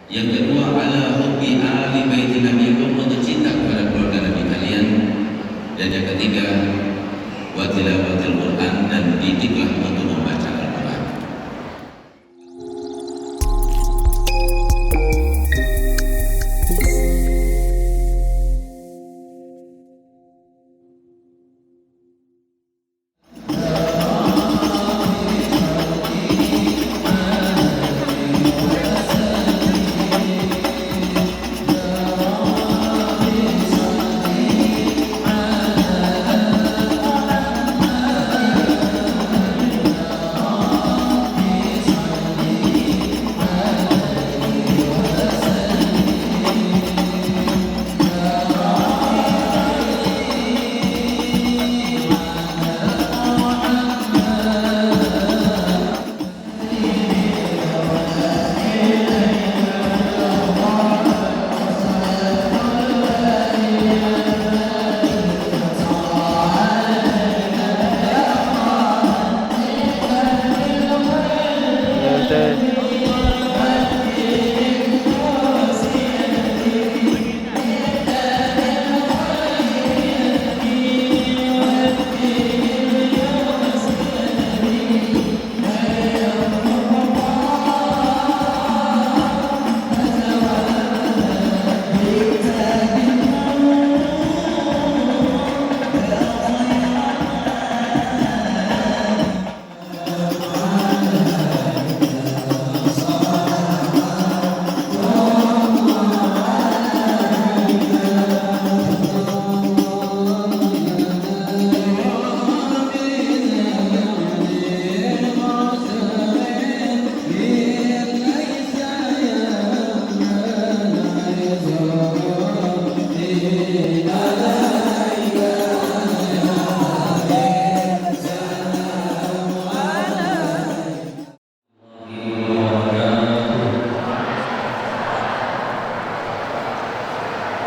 Yang kedua, ala hubbi ali baiti nabiyikum, untuk cinta kepada keluarga Nabi kalian. Dan yang ketiga, wa tilawatil Quran, dan didiklah untuk membaca Al-Quran.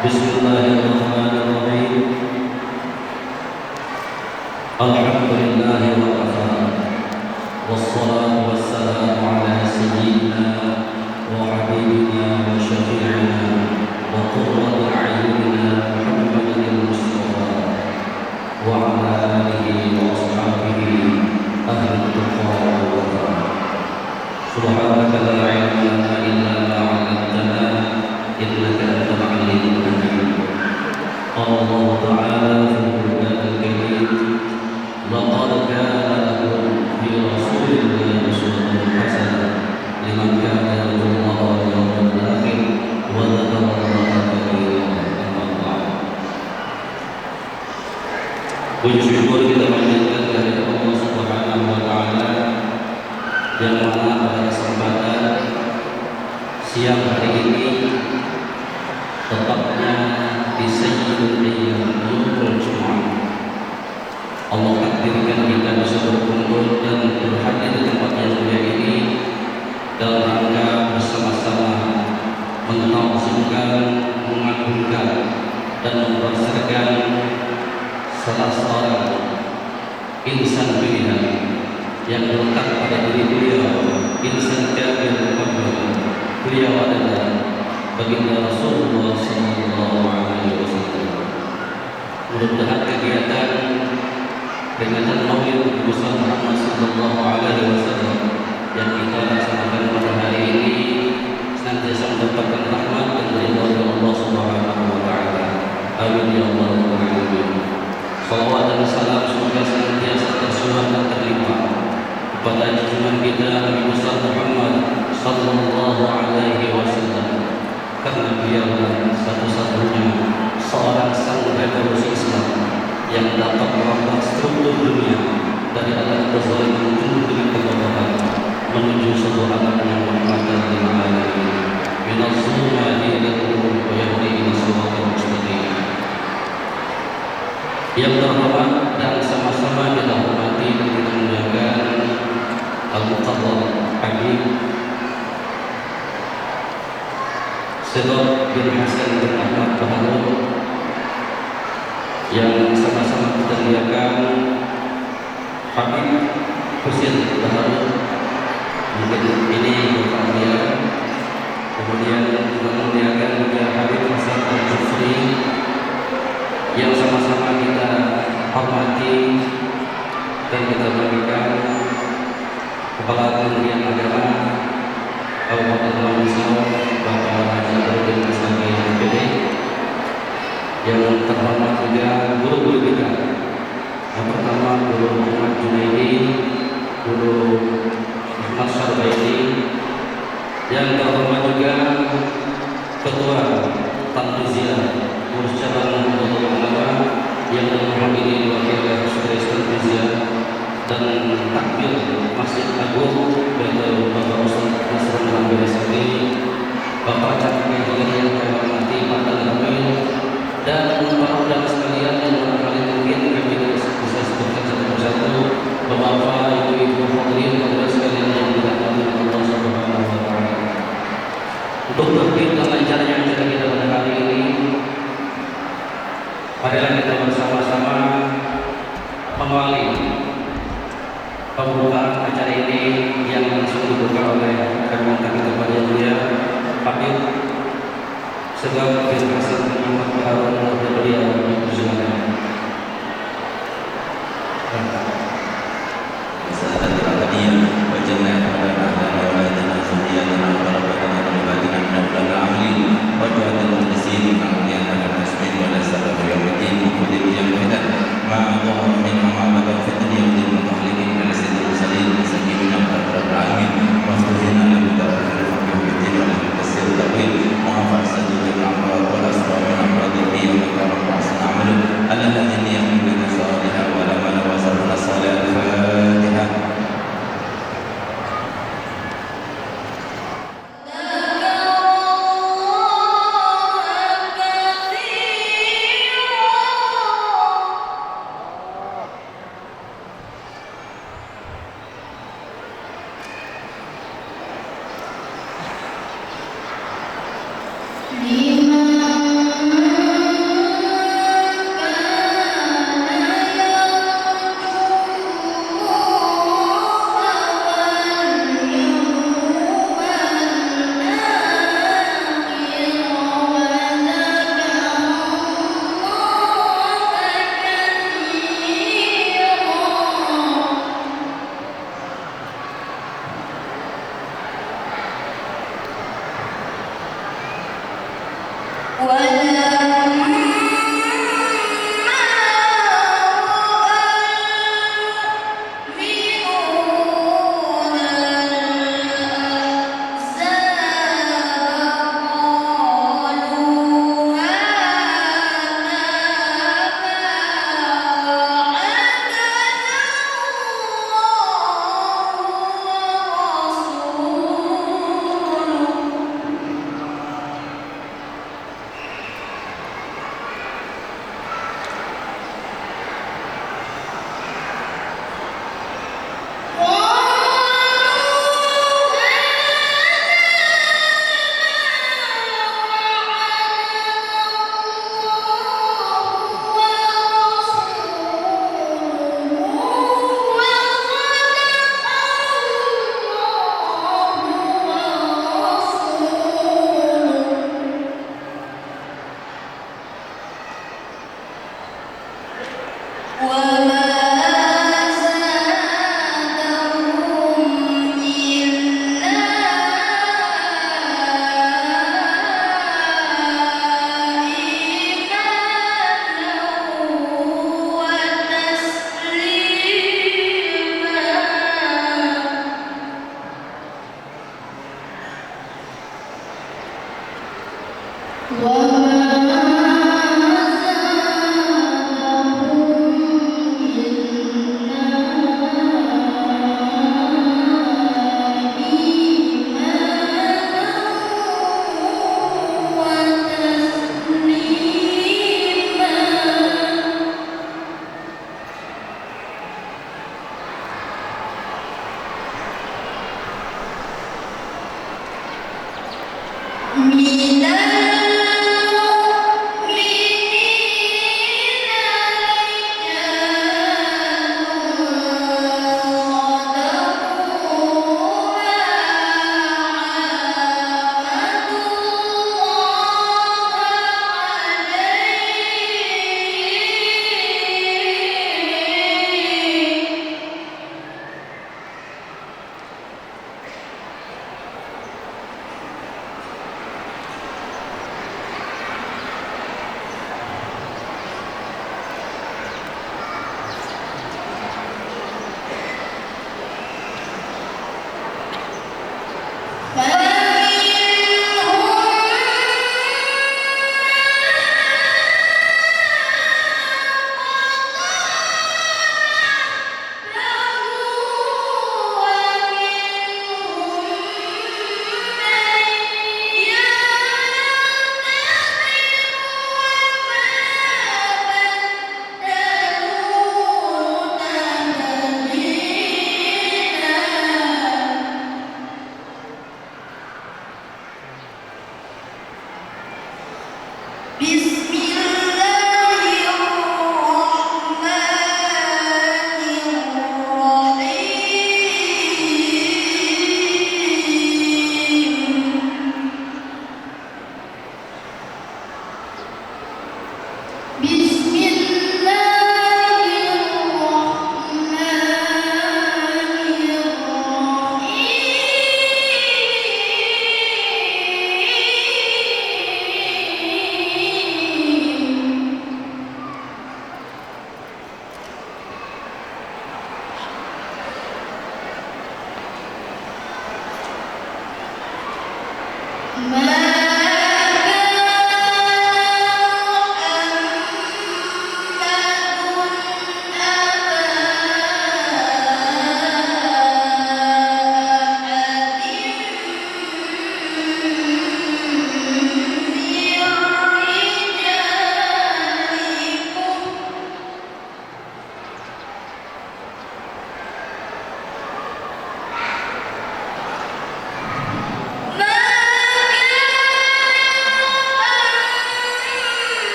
Bismillahirrahmanirrahim. Alhamdulillah wa kafa. Wassalatu wassalamu ala sayyidina wa habibina wa syafi'ina wa qurrati a'yunina Muhammadin al-Mustafa wa ala alihi wa ashabihi ahli tuqa wal wafa. Subhanaka la ilma lana illa ma 'allamtana innaka antal 'alimul hakim. Allah Ta'ala fi Al-Qur'anil Karim, laqad kana lakum fi Rasulillahi uswatun hasanah liman kana yarjullaha wal yawmal akhir wa dzakara Allaha katsiran. Amma ba'd. Puji syukur kita panjatkan kepada Allah Subhanahu wa Ta'ala yang mana pada kesempatan siang hari ini, tepatnya di Sayyidul Ayyam Yaumul Jumu'ah, Allah takdirkan kita bisa berkumpul dan berhadir di tempat yang mulia ini dalam rangka bersama-sama mengenalkan, mengagungkan dan membesarkan salah seorang insan pilihan yang melekat pada diri beliau, insan kamil qabla. Beliau adalah baginda Rasulullah sallallahu alaihi wasallam. Mudah-mudahan kegiatan peringatan Maulid Nabi Muhammad sallallahu alaihi wasallam yang kita laksanakan pada hari ini senantiasa mendapatkan rahmat dan ridha dari Allah Subhanahu wa taala. Amin ya rabbal alamin. Salawat dan salam semoga senantiasa tercurah dan terlimpah kepada junjungan kita Nabi Muhammad sallallahu alaihi wasallam, karena beliaulah satu-satunya seorang sang revolusi Islam yang dapat merambah struktur dunia dari alam kezaliman penuh dengan kebodohan menuju sebuah alam yang rahmatan lil alamin. Minaz-zulmati ilal nur wa yahdi ila siratal mustaqim. Yang terhormat dan sama-sama kita hormati dan kita muliakan Al-Muqaddam Habib Sayyid bin Hasan bin Ahmad Baharun, yang sama-sama kita muliakan Habib Husain Baharun. Mungkin ini Bapak kemudian juga memuliakan juga Habib Hasan Al-Jufri yang sama-sama kita hormati dan kita berikan Kepala Kementerian Agama Kabupaten Lumajang Bapak Haji Abdul Mustaqim MPD, yang terhormat juga guru-guru kita. Yang pertama Guru Muhammad Junaidi, Guru Ahmad Syarbaidi, yang terhormat juga Ketua Tanfiziyah Urus Cabang Nahdlatul Ulama yang menghadiri wakil Sekretariat Tanfiziyah dan takmir Masjid Agung yaitu Bapak Ustaz Nasrul Hamid Sadi, Bapak Camat juga yang saya hormati Pak Al-Hamid, dan para ulama sekalian yang barangkali mungkin kami bisa sebutkan satu persatu, Bapak, Ibu-ibu hadirin hadirat sekalian yang dirahmati Allah Subhanahu wa taala. Untuk tertib dan lancarnya acara kita pada hari ini, marilah kita bersama-sama mengawali pembukaan acara ini yang langsung dibuka oleh kami kepada Mulia Habib Sebab bin Hasan Muhammad Harun kepada beliau bersilakan.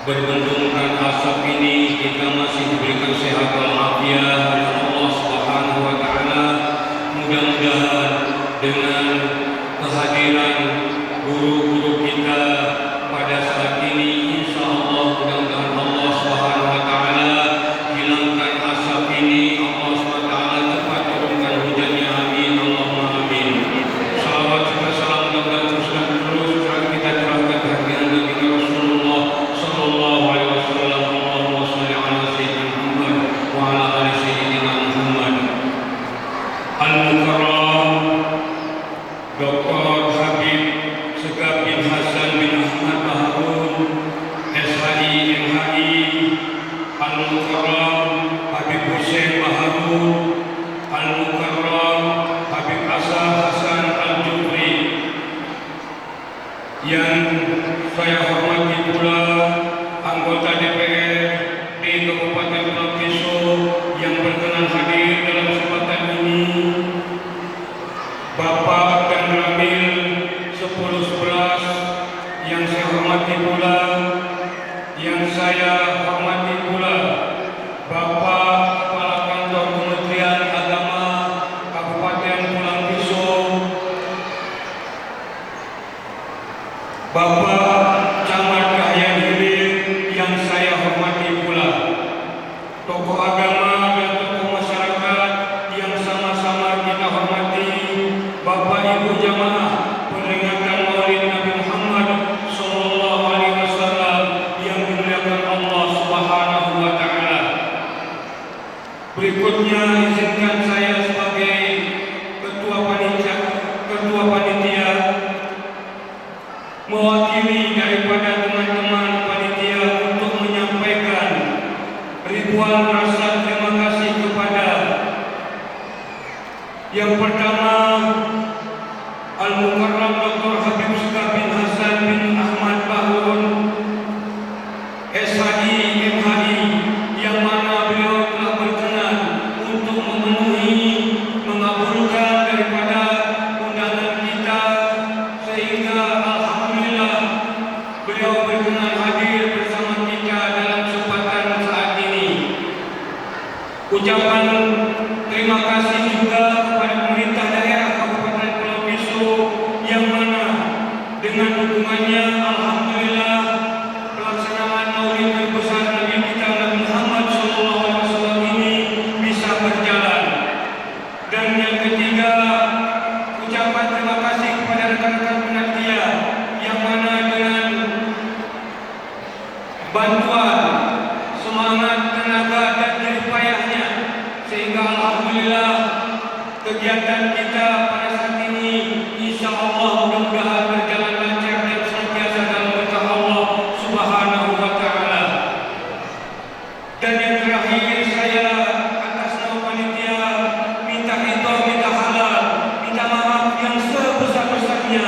Berbendungkan asap ini kita masih diberikan sehat walafiat oleh Allah Subhanahu wa taala. Mudah-mudahan dengan kehadiran guru-guru kita pada saat ini, insya Allah mudah-mudahan Allah Subhanahu wa taala hilangkan asap ini. Allah Subhanahu wa taala cepat turunkan hujannya, amin Allahumma amin. Salawat serta salam mudah-mudahan terus kita curahkan kehadiran Nabi Rasulullah sallallahu alaihi wasallam. Allahumma shalli ala sayyidina Muhammad wa ala ali sayyidina Muhammad. Al-Mukarram Dr. Habib Segaf bin Hasan bin Ahmad Baharun SHI MHI. Al-Mukarram Habib Hussein Baharun. Al-Mukarram Habib Asad Hasan Al-Jufri. Yang saya hormati pula anggota DPR di Kabupaten Bangkiso yang berkenan hadir dalam kesempatan ini, Bapak dan Ramil 10-11 yang saya hormati pula, yang saya hormati pula Bapak Kepala Kantor Kementerian Agama Kabupaten Bangkiso, Bapak Camat Kahyan Hilir yang saya hormati pula, tokoh agama dan tokoh masyarakat yang sama-sama kita hormati, Bapak Ibu jamaah peringatan Maulid Nabi Muhammad sallallahu alaihi wasallam yang dimuliakan Allah Subhanahu wa taala. Berikutnya izinkan saya sebagai ketua panitia mewakili daripada teman-teman panitia untuk menyampaikan ribuan rasa terima kasih kepada yang pertama Al-Mukarram Dr. Habib Segaf bin Hasan bin Ahmad Baharun ucapan terima kasih juga kepada pemerintah daerah Kabupaten Pulau Piso yang mana dengan dukungannya alhamdulillah pelaksanaan Maulid yang besar Nabi kita Nabi Muhammad SAW ini bisa berjalan. Dan yang ketiga, ucapan terima kasih kepada rekan-rekan panitia yang mana dengan bantuan semangat, tenaga dan jerih payahnya sehingga alhamdulillah kegiatan kita pada saat ini insya Allah mudah-mudahan berjalan lancar dan senantiasa dalam berkah Allah Subhanahu wa Ta'ala. Dan yang terakhir, saya atas nama panitia minta ridho, minta halal, minta maaf yang sebesar-besarnya.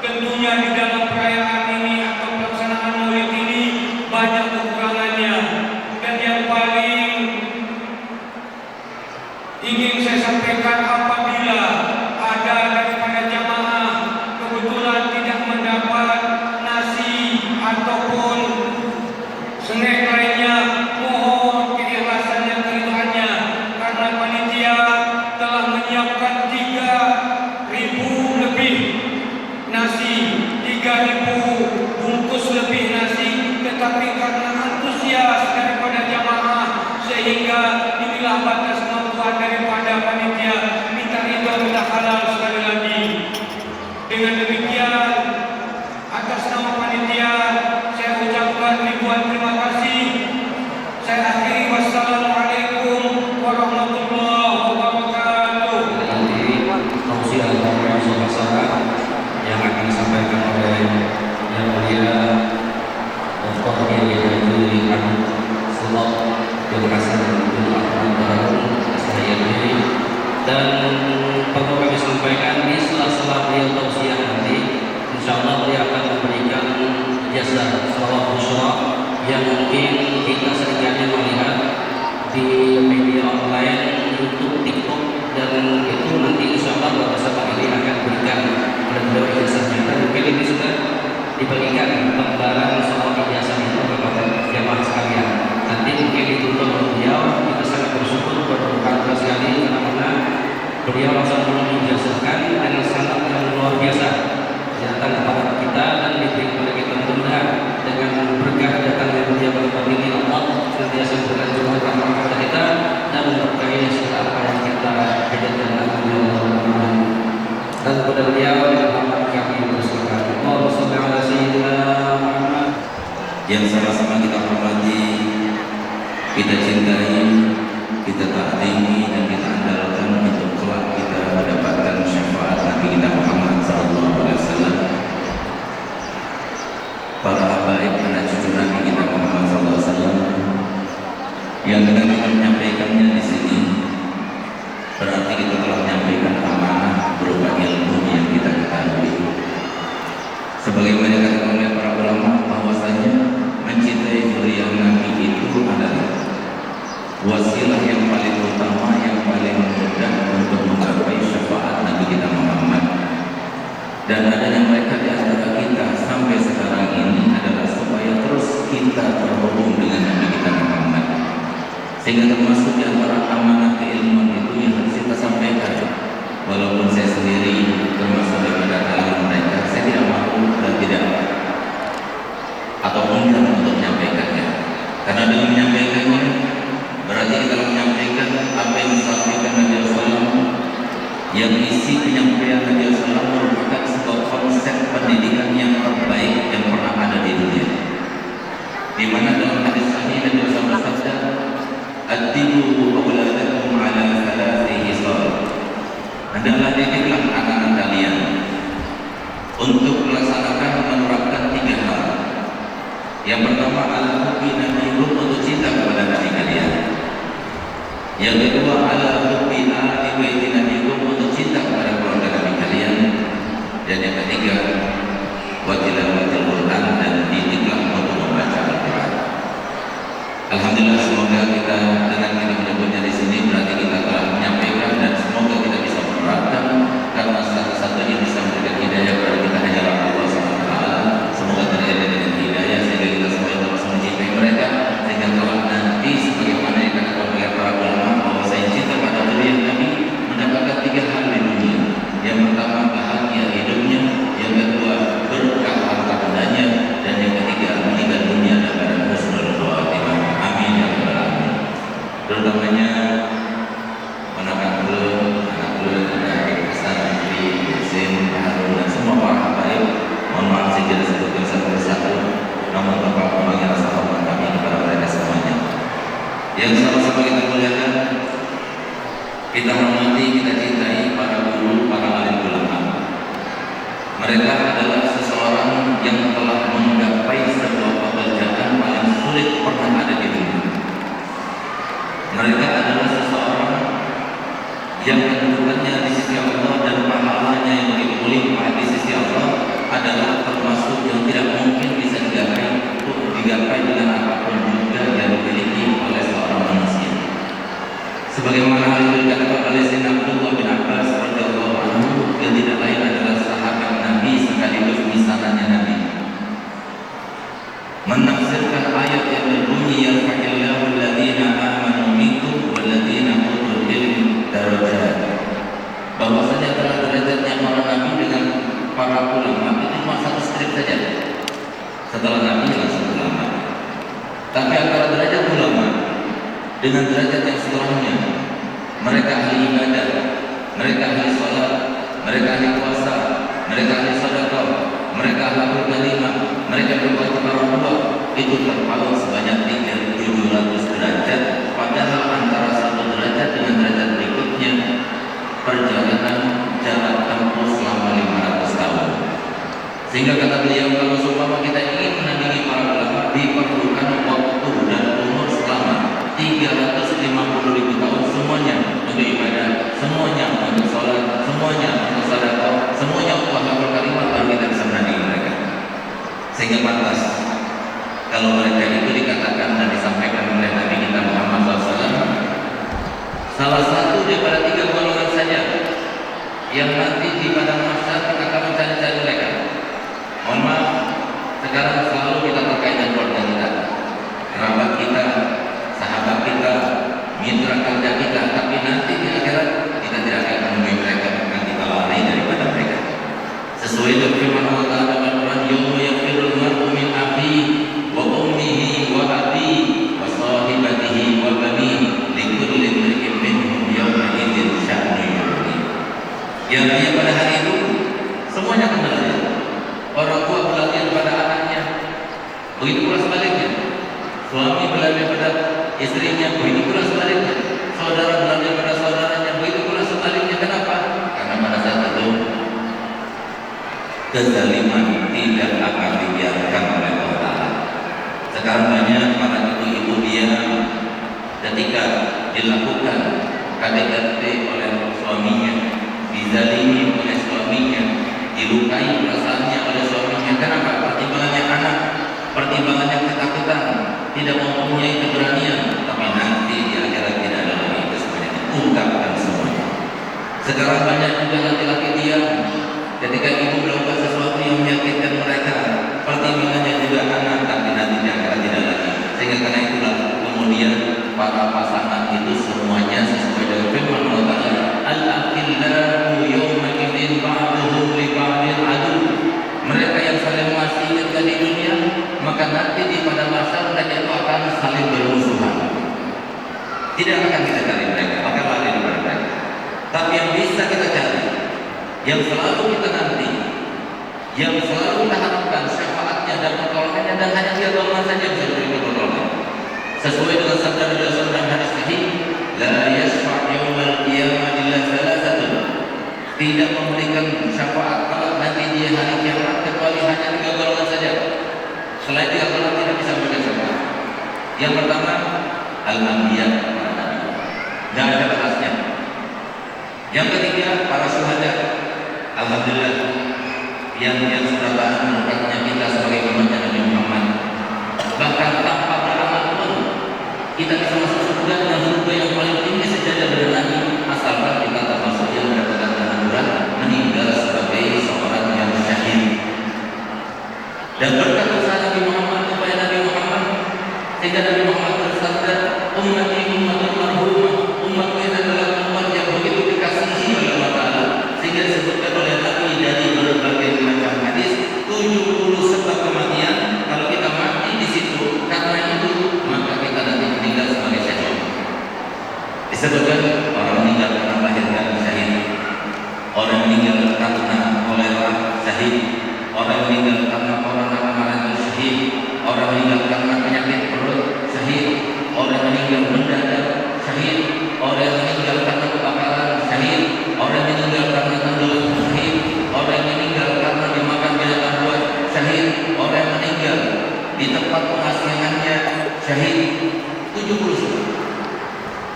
Tentunya di dalam perayaan ini atau pelaksanaan Maulid ini banyak kekurangannya, dan yang paling ingin saya sampaikan apabila ada daripada jamaah kebetulan tidak mendapat nasi ataupun snack lainnya, mohon keikhlasan dan keriduannya karena panitia telah menyiapkan 3.000 lebih nasi, 3.000 bungkus lebih nasi, tetapi karena antusias daripada jamaah sehingga inilah batas kemampuan daripada panitia. Minta ridho, minta halal sekali lagi. Dengan demikian, atas nama panitia saya ucapkan ribuan terima kasih. Saya akhiri, wassalamualaikum warahmatullahi wabarakatuh. Nanti tausiah masyarakat yang akan disampaikan oleh Yang Mulia Dr. Kiai Haji Sulok bin Hasan bin Ahmad Barun SHMI, dan perlu kami sampaikan di sela-sela beliau tausiah nanti insya Allah beliau akan memberikan jasa salawat syura yang mungkin kita seringkali melihat di media online, YouTube, TikTok, dan itu nanti insya Allah Bapak Sabang ini akan berikan pada beliau ijazahnya. Dan mungkin ini sudah dibagikan lembaran soal ijazah itu kepada jamaah sekalian. Nanti mungkin dituntut oleh beliau, kita sangat bersyukur berdoa sekali karena beliau langsung mengijazahkan dengan sangat yang luar biasa datang kepada kita dan diberi kepada kita. Mudah-mudahan dengan berkah datangnya beliau pada pagi ini Allah senantiasa memberikan jumlah rahmat kepada kita dan memberkahi segala apa yang kita hajatkan. Dan kepada beliau Muhammad kami berserahkan. Allahumma shalli ala sayyidina Muhammad. Yang sama-sama kita hormati, kita cintai, kita taati dan kita andalkan untuk kelak kita mendapatkan syafaat Nabi kita Muhammad SAW. Para habaib anak cucu Nabi kita Muhammad SAW yang dengan kita menyampaikannya di sini berarti kita telah menyampaikan amanah berupa ilmu yang kita ketahui. Sebagaimana dikatakan oleh para ulama bahwasanya mencintai beliau Nabi itu adalah wasilah yang paling utama, yang paling mudah untuk menggapai syafaat Nabi kita Muhammad. Dan adanya mereka di antara kita sampai sekarang ini adalah supaya terus kita terhubung dengan Nabi kita Muhammad, sehingga termasuk di antara amanah keilmuan itu yang harus kita sampaikan. Walaupun saya sendiri termasuk daripada kalangan mereka, saya tidak mampu dan tidak ataupun tidak untuk menyampaikannya, karena dengan menyampaikannya berarti kita menyampaikan apa yang disampaikan Nabi SAW, yang isi penyampaian Nabi SAW merupakan sebuah konsep pendidikan yang terbaik yang pernah ada di dunia, di mana dalam hadis sahih Nabi SAW bersabda, "Addibu auladakum ala thalathi hisal." Adalah didiklah anak-anak kalian untuk melaksanakan menerapkan 3 hal. Yang pertama ala hubbi nabiyikum, untuk cinta kepada nabi kalian. Yang kedua ala hubbi ahli baiti nabiyikum, untuk cinta kepada keluarga nabi kalian. Dan yang ketiga wa tilawatil Quran, dan didiklah untuk membaca Al-Quran. Alhamdulillah, semoga kita dengan kita menyebutnya di sini berarti kita telah menyampaikan, dan semoga kita bisa menerapkan, karena satu-satunya bisa memberikan hidayah kepada kita hanyalah Allah SWT. Semoga terjadi dengan hidayah sehingga kita semua yang terus mencintai mereka, sehingga kelak nanti sebagaimana yang dikatakan oleh para ulama, musyrik saja. Setelah Nabi langsung ulama. Tapi antara derajat ulama dengan derajat yang setelahnya, mereka ahli ibadah, mereka ahli sholat, mereka ahli puasa, mereka ahli sedekah, mereka ahli kalimah, mereka berbuat kepada Allah, itu terpaut sebanyak 700 derajat. Padahal antara satu derajat dengan derajat berikutnya perjalanan jarak tempuh selama 500 tahun. Sehingga kata beliau, kalau seumpama kita ingin menandingi para ulama, diperlukan waktu dan umur selama 350.000 tahun, semuanya untuk ibadah, semuanya untuk sholat, semuanya untuk sedekah, semuanya untuk hafal kalimat, baru kita bisa menandingi mereka. Sehingga pantas kalau mereka itu dikatakan dan disampaikan oleh Nabi kita Muhammad SAW, salah satu daripada 3 golongan saja yang nanti di padang mahsyar kita akan mencari-cari mereka. Mohon maaf, sekarang selalu kita terkait dengan keluarga kita, kerabat kita, sahabat kita, mitra kerja kita, tapi nanti di akhirat kita tidak akan menemui mereka, akan kita lari daripada mereka. Sesuai dengan firman Allah Ta'ala dalam Al-Quran, "Yawma yafirrul mar'u min akhihi wa ummihi wa abihi wa sahibatihi wa banihi likulli imri'in minhum yawma idzin sya'nun yughnihi." Yang artinya pada hari itu semuanya akan berlari. Orang tua berlari pada anaknya, begitu pula sebaliknya. Suami berlari pada istrinya, begitu pula sebaliknya. Saudara berlari pada saudaranya, begitu pula sebaliknya. Kenapa? Karena pada saat itu kezaliman tidak akan dibiarkan oleh Allah. Sekarang banyak para ibu-ibu diam ketika dilakukan KDRT oleh suaminya, dizalimi oleh suaminya, dilukai perasaannya oleh suaminya. Kenapa? Pertimbangannya anak, pertimbangannya ketakutan, tidak mempunyai keberanian. Tapi nanti di akhirat tidak ada lagi itu semuanya, ungkapkan semuanya. Sekarang banyak juga laki-laki diam ketika ibu melakukan sesuatu yang menyakitkan mereka, pertimbangannya juga anak, tapi nanti di akhirat tidak lagi. Sehingga karena itulah kemudian para pasangan itu semuanya sesuai dengan firman Allah Ta'ala, "Al-akhillau yawma idzin ba'duhum li ba'din adu." Mereka yang saling mengasihi ketika di dunia, maka nanti di pada masa mereka itu akan saling bermusuhan. Tidak akan kita cari mereka, akan lari daripada mereka. Tapi yang bisa kita cari, yang selalu kita nanti, yang selalu kita harapkan syafaatnya dan pertolongannya, dan hanya dia golongan saja bisa beri pertolongan. Sesuai dengan sabda Rasulullah dalam hadis sahih, "La yashfa' yawmal qiyamah illa salasatun." Tidak memberikan syafaat kalau nanti dia hari kiamat kecuali hanya 3 golongan saja. Selain 3 golongan tidak bisa memberikan syafaat. Yang pertama, al-anbiya, para nabi. Tidak ada batasnya. Yang ketiga, para syuhada. Alhamdulillah, yang sudah tahan merupakannya kita sebagai umatnya Nabi Muhammad. Bahkan tanpa beramal pun kita bisa masuk surga dengan surga yang paling tinggi sejajar dengan Nabi, asalkan kita termasuk yang mendapatkan anugerah meninggal sebagai seorang yang syahid. Dan berkat usaha Nabi Muhammad kepada Nabi Muhammad, sehingga Nabi Muhammad bersabda, "Ummati ummatun marhumah." Umatku ini adalah umat yang begitu dikasihi oleh Allah Ta'ala, sehingga disebutkan oleh Nabi dari berbagai macam hadis, 70 sebab kematian. Kalau kita mati di situ karena itu, maka kita nanti meninggal sebagai syahid. Disebutkan orang meninggal karena melahirkan syahid, orang meninggal karena kolera syahid, orang meninggal karena corona kemarin syahid, orang meninggal karena penyakit perut syahid, orang meninggal mendadak syahid, orang meninggal karena kebakaran syahid, orang meninggal karena tenggelam syahid, orang meninggal karena dimakan binatang buas syahid, orang meninggal di tempat pengasihannya syahid. 70 sebab.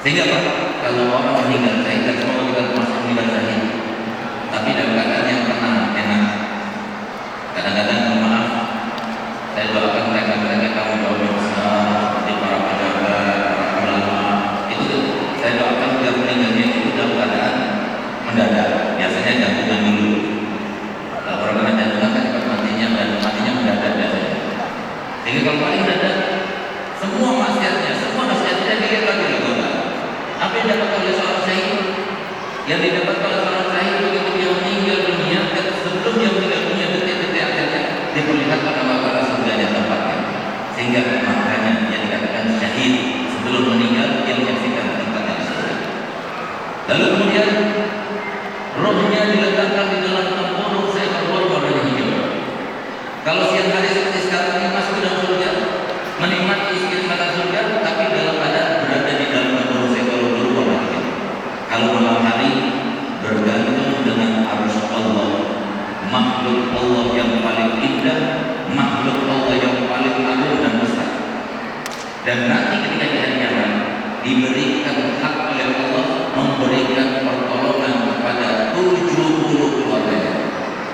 Sehingga Pak, kalau orang meninggal syahid, dan semua kita termasuk meninggal syahid, tapi dalam keadaan yang tenang, enak. Kadang-kadang maaf, saya doakan mereka tanggung jawab yang besar, seperti para pejabat, para ulama. Itu saya doakan biar meninggalnya itu dalam keadaan mendadak. Biasanya jantungan dulu. Kalau orang kena jantungan kan cepat matinya, dan matinya mendadak biasanya. Jadi kalau paling mendadak, semua maksiatnya, semua nasihatnya dilihat lagi oleh Allah. Apa yang dapat oleh seorang syahid? Yang didapat oleh seorang syahid begitu dia meninggal dunia, dan sebelum dia meninggal dunia, detik-detik akhirnya diperlihatkan apa surganya tempatnya, sehingga makanya dia dikatakan syahid. Sebelum meninggal dia menyaksikan tempatnya di surga. Lalu kemudian rohnya diletakkan di dalam tempurung seekor burung warnanya hijau. Kalau siang hari seperti sekarang ini masuk ke dalam surga, menikmati kenikmatan surga, tapi dalam keadaan berada di dalam tempurung seekor burung warna hijau. Kalau malam hari bergantung dengan arus Allah, makhluk Allah yang paling indah, makhluk Allah yang paling agung dan besar. Dan nanti ketika di hari kiamat diberikan hak oleh Allah memberikan pertolongan kepada 70 keluarganya.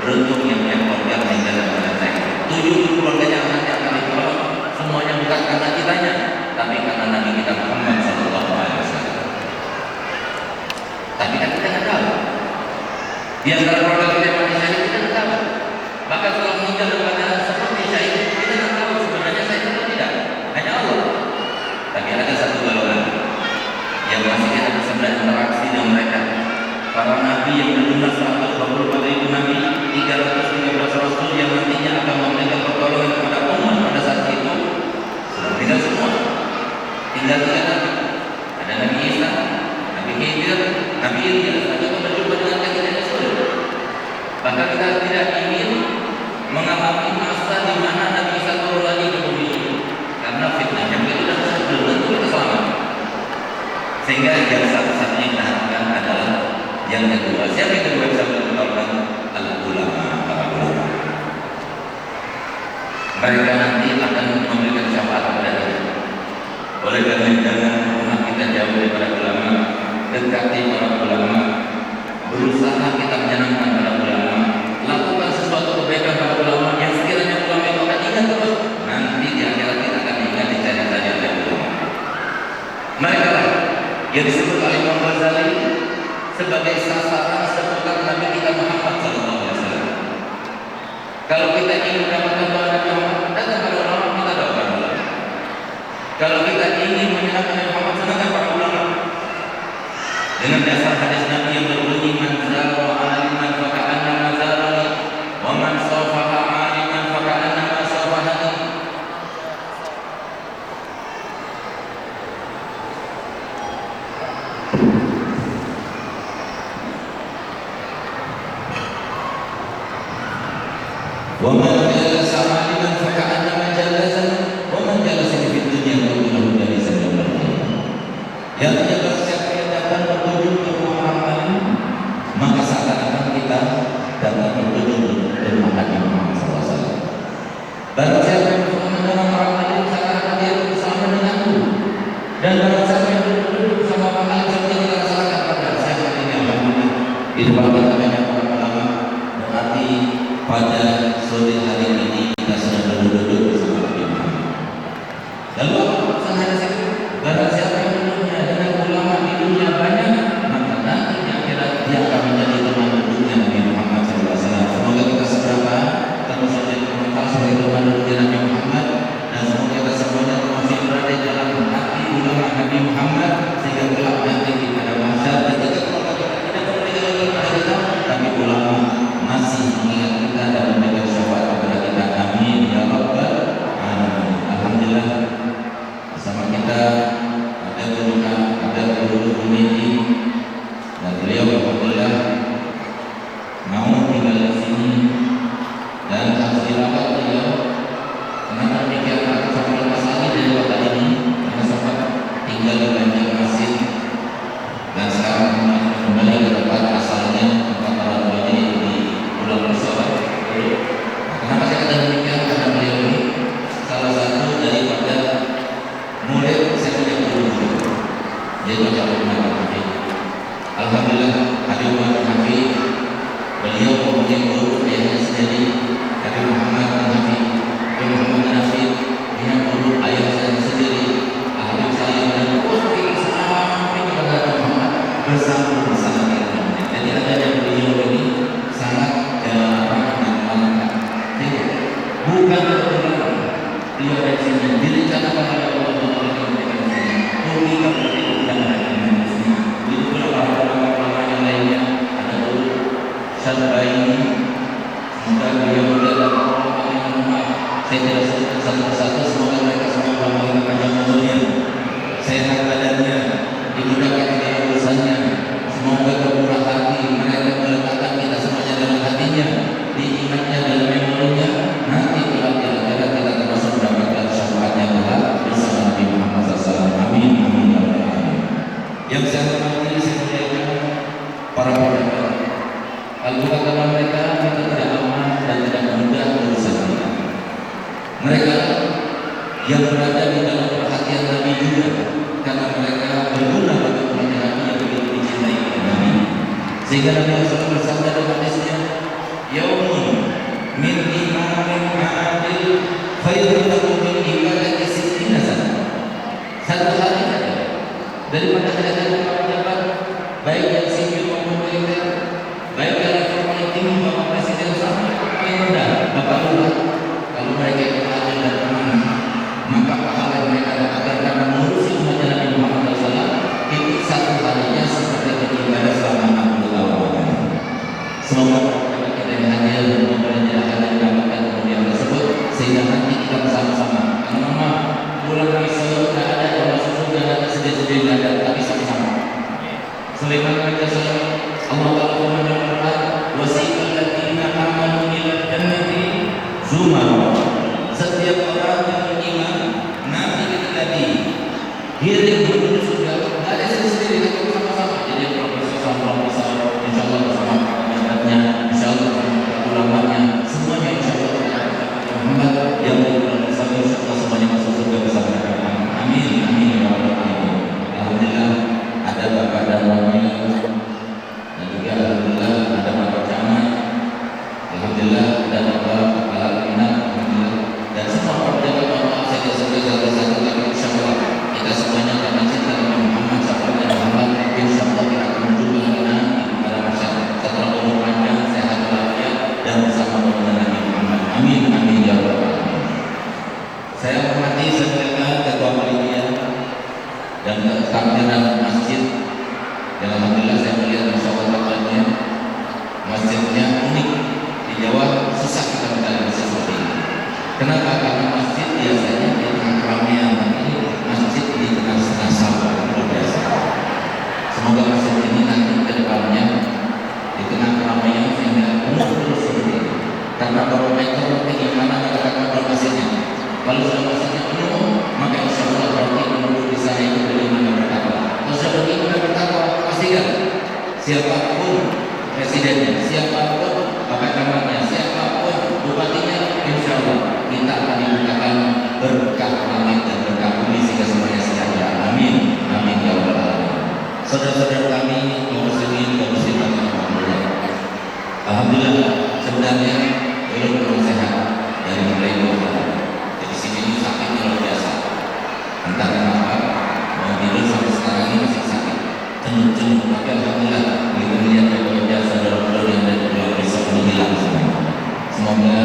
Beruntung yang keluarga meninggal dalam saya. 70 keluarganya nanti akan ditolong, semuanya bukan karena kitanya, tapi karena Nabi kita Muhammad Sallallahu Alaihi Wasallam. Tapi kan kita tidak tahu. Di antara keluarga kita yang mati syahid kita tidak tahu. Bahkan setelah meninggal kepada seperti syahid kita tidak tahu sebenarnya syahid atau tidak. Hanya Allah. Tapi ada satu golongan yang masih kita bisa berinteraksi dengan mereka. Para nabi yang berjumlah 124.000 nabi, 313 rasul yang nantinya akan memberikan pertolongan kepada umat pada saat itu sudah tidak semua. Tinggal 3 nabi. Ada Nabi Isa, Nabi Khidir, Nabi Ilyas. Kita berjumpa dengan kejadian sulit. Bahkan kita tidak ingin mengalami masa di mana Nabi Isa turun lagi ke bumi ini, karena fitnahnya itu sudah belum tentu kita selamat. Sehingga yang satu-satunya kita harapkan adalah yang kedua. Siapa yang kedua bisa bertolong? Al-ulama, para ulama. Mereka nanti akan memberikan syafaat kepada kita. Oleh karena jangan pernah kita jauh daripada ulama, dekati para ulama, berusaha kita menyenangkan para ulama, lakukan sesuatu kebaikan para ulama yang sekiranya ulama itu akan ingat terus. Nanti di akhirat kita akan ingat dicari-cari oleh ulama. Mereka lah yang disebut oleh Imam Ghazali sebagai sasaran seputar Nabi kita Muhammad SAW. Kalau kita ingin mendapatkan doa Nabi Muhammad, datang pada ulama, kita doakan ulama. Kalau kita ingin menyenangkan Nabi Muhammad, senangkan para ulama. Dengan dasar hadis Nabi yang berbunyi, man zara aliman faka'annama zarani, wa man safaha aliman faka'annama safahani. Wa man jalasa aliman faka'annama jalasani, wa man jalasa fid dunya kullahu jalisan yaumil qiyamah. Yang menyebabkan siapa yang datang berkunjung ke rumah orang, maka seakan-akan kita datang berkunjung ke rumah Nabi Muhammad SAW. Barang siapa yang bersama dengan orang lain, seakan-akan dia bersama denganku. Dan barang siapa yang duduk bersama orang lain, seperti kita rasakan pada siapa ini Alhamdulillah di depan kita banyak orang ulama. Berarti pada sore hari ini kita sedang duduk bersama Nabi Muhammad. Lalu apa pesan hadis itu? Barang siapa yang duduknya dengan ulama di dunia banyak, maka nanti di akhirat dia akan menjadi teman duduknya Nabi Muhammad SAW. Semoga kita seberapa terus menjadi komentar sebagai teman duduknya Nabi Muhammad, dan semoga kita semuanya masih berada dalam hati ulama Nabi Muhammad, sehingga kelak nanti pada masa ketika keluarga kita tidak memberikan kepada kita, tapi ulama masih mengingat kita dan memberikan syafaat kepada kita. Amin ya rabbal alamin. Alhamdulillah bersama kita ada guru komedi, dan beliau alhamdulillah mau tinggal di sini dan harus dirawat beliau karena demikian akan sampai lepas lagi dari kota ini, karena sempat tinggal di Banjarmasin dan sekarang kembali ke tempat asalnya, tempat orang tuanya di Pulau Pesawat. Kenapa saya kata demikian? Karena beliau ini salah satu daripada murid saya punya guru, yaitu Habib Muhammad Hafid. Alhamdulillah Habib Muhammad Hafid beliau mempunyai guru ayahnya sendiri, Habib Muhammad Hafid. Habib Muhammad Hafid punya guru ayah saya sendiri, Habib saya, dan terus sampai kepada Muhammad bersama kita. Jadi adanya beliau ini sangat jarang dan langka. Bukan kebetulan beliau ada di sini, direncanakan oleh Allah untuk memberikan di sini. Bumi kemudian bukan ada di sini. Itu pula para ulama yang lainnya. Ada guru Syadbaini, semoga beliau dalam orang yang Saya tidak sebutkan satu persatu, semoga mereka semua melampaui panjang umurnya, sehat badannya, dimudahkan segala urusannya. Semoga bermurah hati mereka meletakkan kita semuanya dalam hatinya, diingatnya dalam memorinya. Nanti kelak di akhirat kita termasuk mendapatkan syafaatnya kelak bersama Nabi Muhammad SAW. Amin, amin, ya rabbal alamin. Yang saya hormati, saya muliakan para pedagang. Kalau kata mereka, kita tidak aman dan tidak mudah urusan kita. Mereka yang berada di dalam perhatian Nabi juga, karena mereka berguna bagi umat Nabi yang begitu dicintai oleh Nabi. Sehingga Nabi SAW bersabda dalam hadisnya, "Yaumun min imamin adil khairun lakum min ibadati sittina sana." Satu hari saja daripada kedatangan para pejabat, baik yang sipil maupun militer, baik dari formal tinggi Bapak Presiden sampai paling rendah Bapak Lurah, kalau mereka itu adil dan amanah, maka pahala yang mereka dapatkan karena mengurusi umat Nabi Muhammad SAW itu satu harinya seperti beribadah selama 60 tahun. Semoga kita yang hadir maupun yang tidak hadir mendapatkan kemuliaan tersebut, sehingga nanti kita bersama-sama. Karena bulan Rasul tidak ada yang masuk surga, ada sedih-sedih tidak ada, tapi sama-sama. Sebagaimana kita selalu Allah Taala firman dalam Al-Quran, "Wasiqal ladzina amanu ilal jannati zumara." Setiap orang yang beriman nanti kita tadi diiring menuju surga, tidak ada sendiri, tapi bersama-sama. Jadi profesor, insyaallah bersama pejabatnya, insyaallah bersama ulamanya, semuanya insyaallah Muhammad yang berbulan sampai semuanya masuk surga bersama. Amin, amin, ya rabbal alamin. Alhamdulillah ada Bapak Darmawan dan juga alhamdulillah ada Bapak Camat, alhamdulillah ada Bapak Kepala Dinas, alhamdulillah, dan semua pejabat Bapak saya satu tapi insyaallah kita semuanya karena cinta Nabi Muhammad SAW dan Muhammad, insyaallah kita akan berjumpa lagi nanti pada masa setelah umur panjang, sehat walafiat dan bersama dengan Nabi Muhammad. Amin, amin, ya rabbal alamin. Saya hormati sebagai ketua panitia dan ketakmiran masjid. Dan alhamdulillah saya melihat masyaallah taala masjidnya unik di Jawa, susah kita mencari masjid seperti ini. Kenapa? Karena masjid biasanya di tengah keramaian, ini masjid di tengah sawah, luar biasa. Semoga masjid ini nanti ke depannya di tengah keramaian sehingga penuh terus seperti ini. Karena barometer keimanan adalah kabar masjidnya. Kalau sudah masjidnya penuh, maka insyaallah berarti penduduk di sana itu beriman dan bertakwa. Kalau sudah beriman dan bertakwa, pastikan siapapun presidennya, siapapun bapak camatnya, siapapun bupatinya, insyaallah kita akan dibukakan berkah langit dan berkah bumi sehingga semuanya sejahtera. Amin, amin, ya rabbal alamin. Saudara-saudara kami, kaum muslimin, kaum muslimat, alhamdulillah sebenarnya belum sehat dari mulai dulu. Jadi sini sakitnya luar biasa. Entah kenapa, mau tidur sampai sekarang ini masih sakit, jenuh. Tapi alhamdulillah kita melihat bekerja saudara-saudara yang ada di luar desa ini hilang semua. Semoga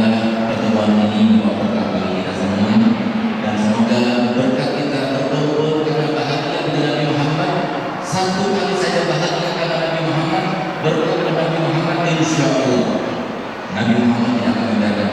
pertemuan ini membawa berkah bagi kita semuanya, dan semoga berkat kita berkumpul karena bahagia dengan Nabi Muhammad. Satu kali saja bahagia karena Nabi Muhammad, berkat Nabi Muhammad, insyaallah Nabi Muhammad tidak akan mendadak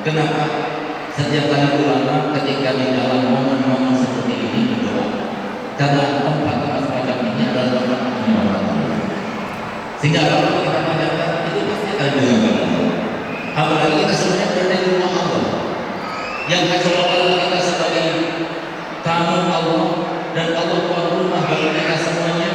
Kenapa? Setiap kali ulama ketika di dalam momen-momen seperti ini berdoa, karena tempat-tempat semacam ini adalah tempat menyembah Allah. Sehingga kalau kita panjatkan itu pasti akan didengar Allah. Apalagi kita sebenarnya berada di rumah Allah, yang seolah-olah kita sebagai tamu Allah dan Allah tuan rumah bagi kita semuanya.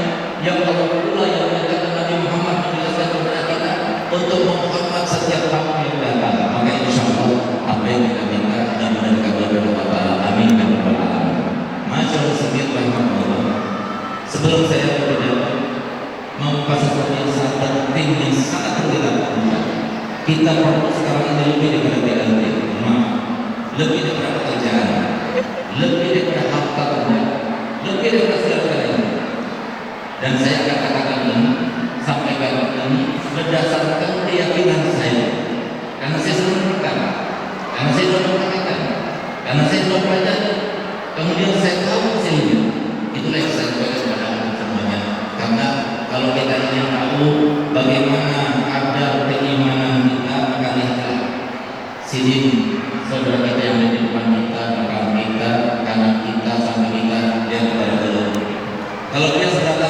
Yang Allah pula yang menyatakan Nabi Muhammad menjelaskan kepada kita untuk menghormat setiap tamu yang datang. Maka insya Allah apa yang kita minta mudah-mudahan dikabulkan oleh Allah. Amin ya rabbal alamin. Masyaallah sekalian rahmatullah. Sebelum saya berbicara mau sesuatu yang sangat penting yang sangat kita lakukan. Kita perlu sekarang ini lebih daripada BLT, lebih daripada pekerjaan, lebih daripada harta benda, lebih daripada segala-galanya. Dan saya akan katakan ini, sampaikan ini berdasarkan keyakinan saya, karena saya sudah menemukan, karena saya sudah mengatakan, karena saya sudah pelajari, kemudian saya tahu hasilnya. Itulah yang saya sampaikan kepada anda semuanya. Karena kalau kita ingin tahu bagaimana kadar keimanan kita, maka lihatlah sini saudara kita yang di depan kita, belakang kita, kanan kita, samping kita, dia kepada gelung. Kalau dia sedang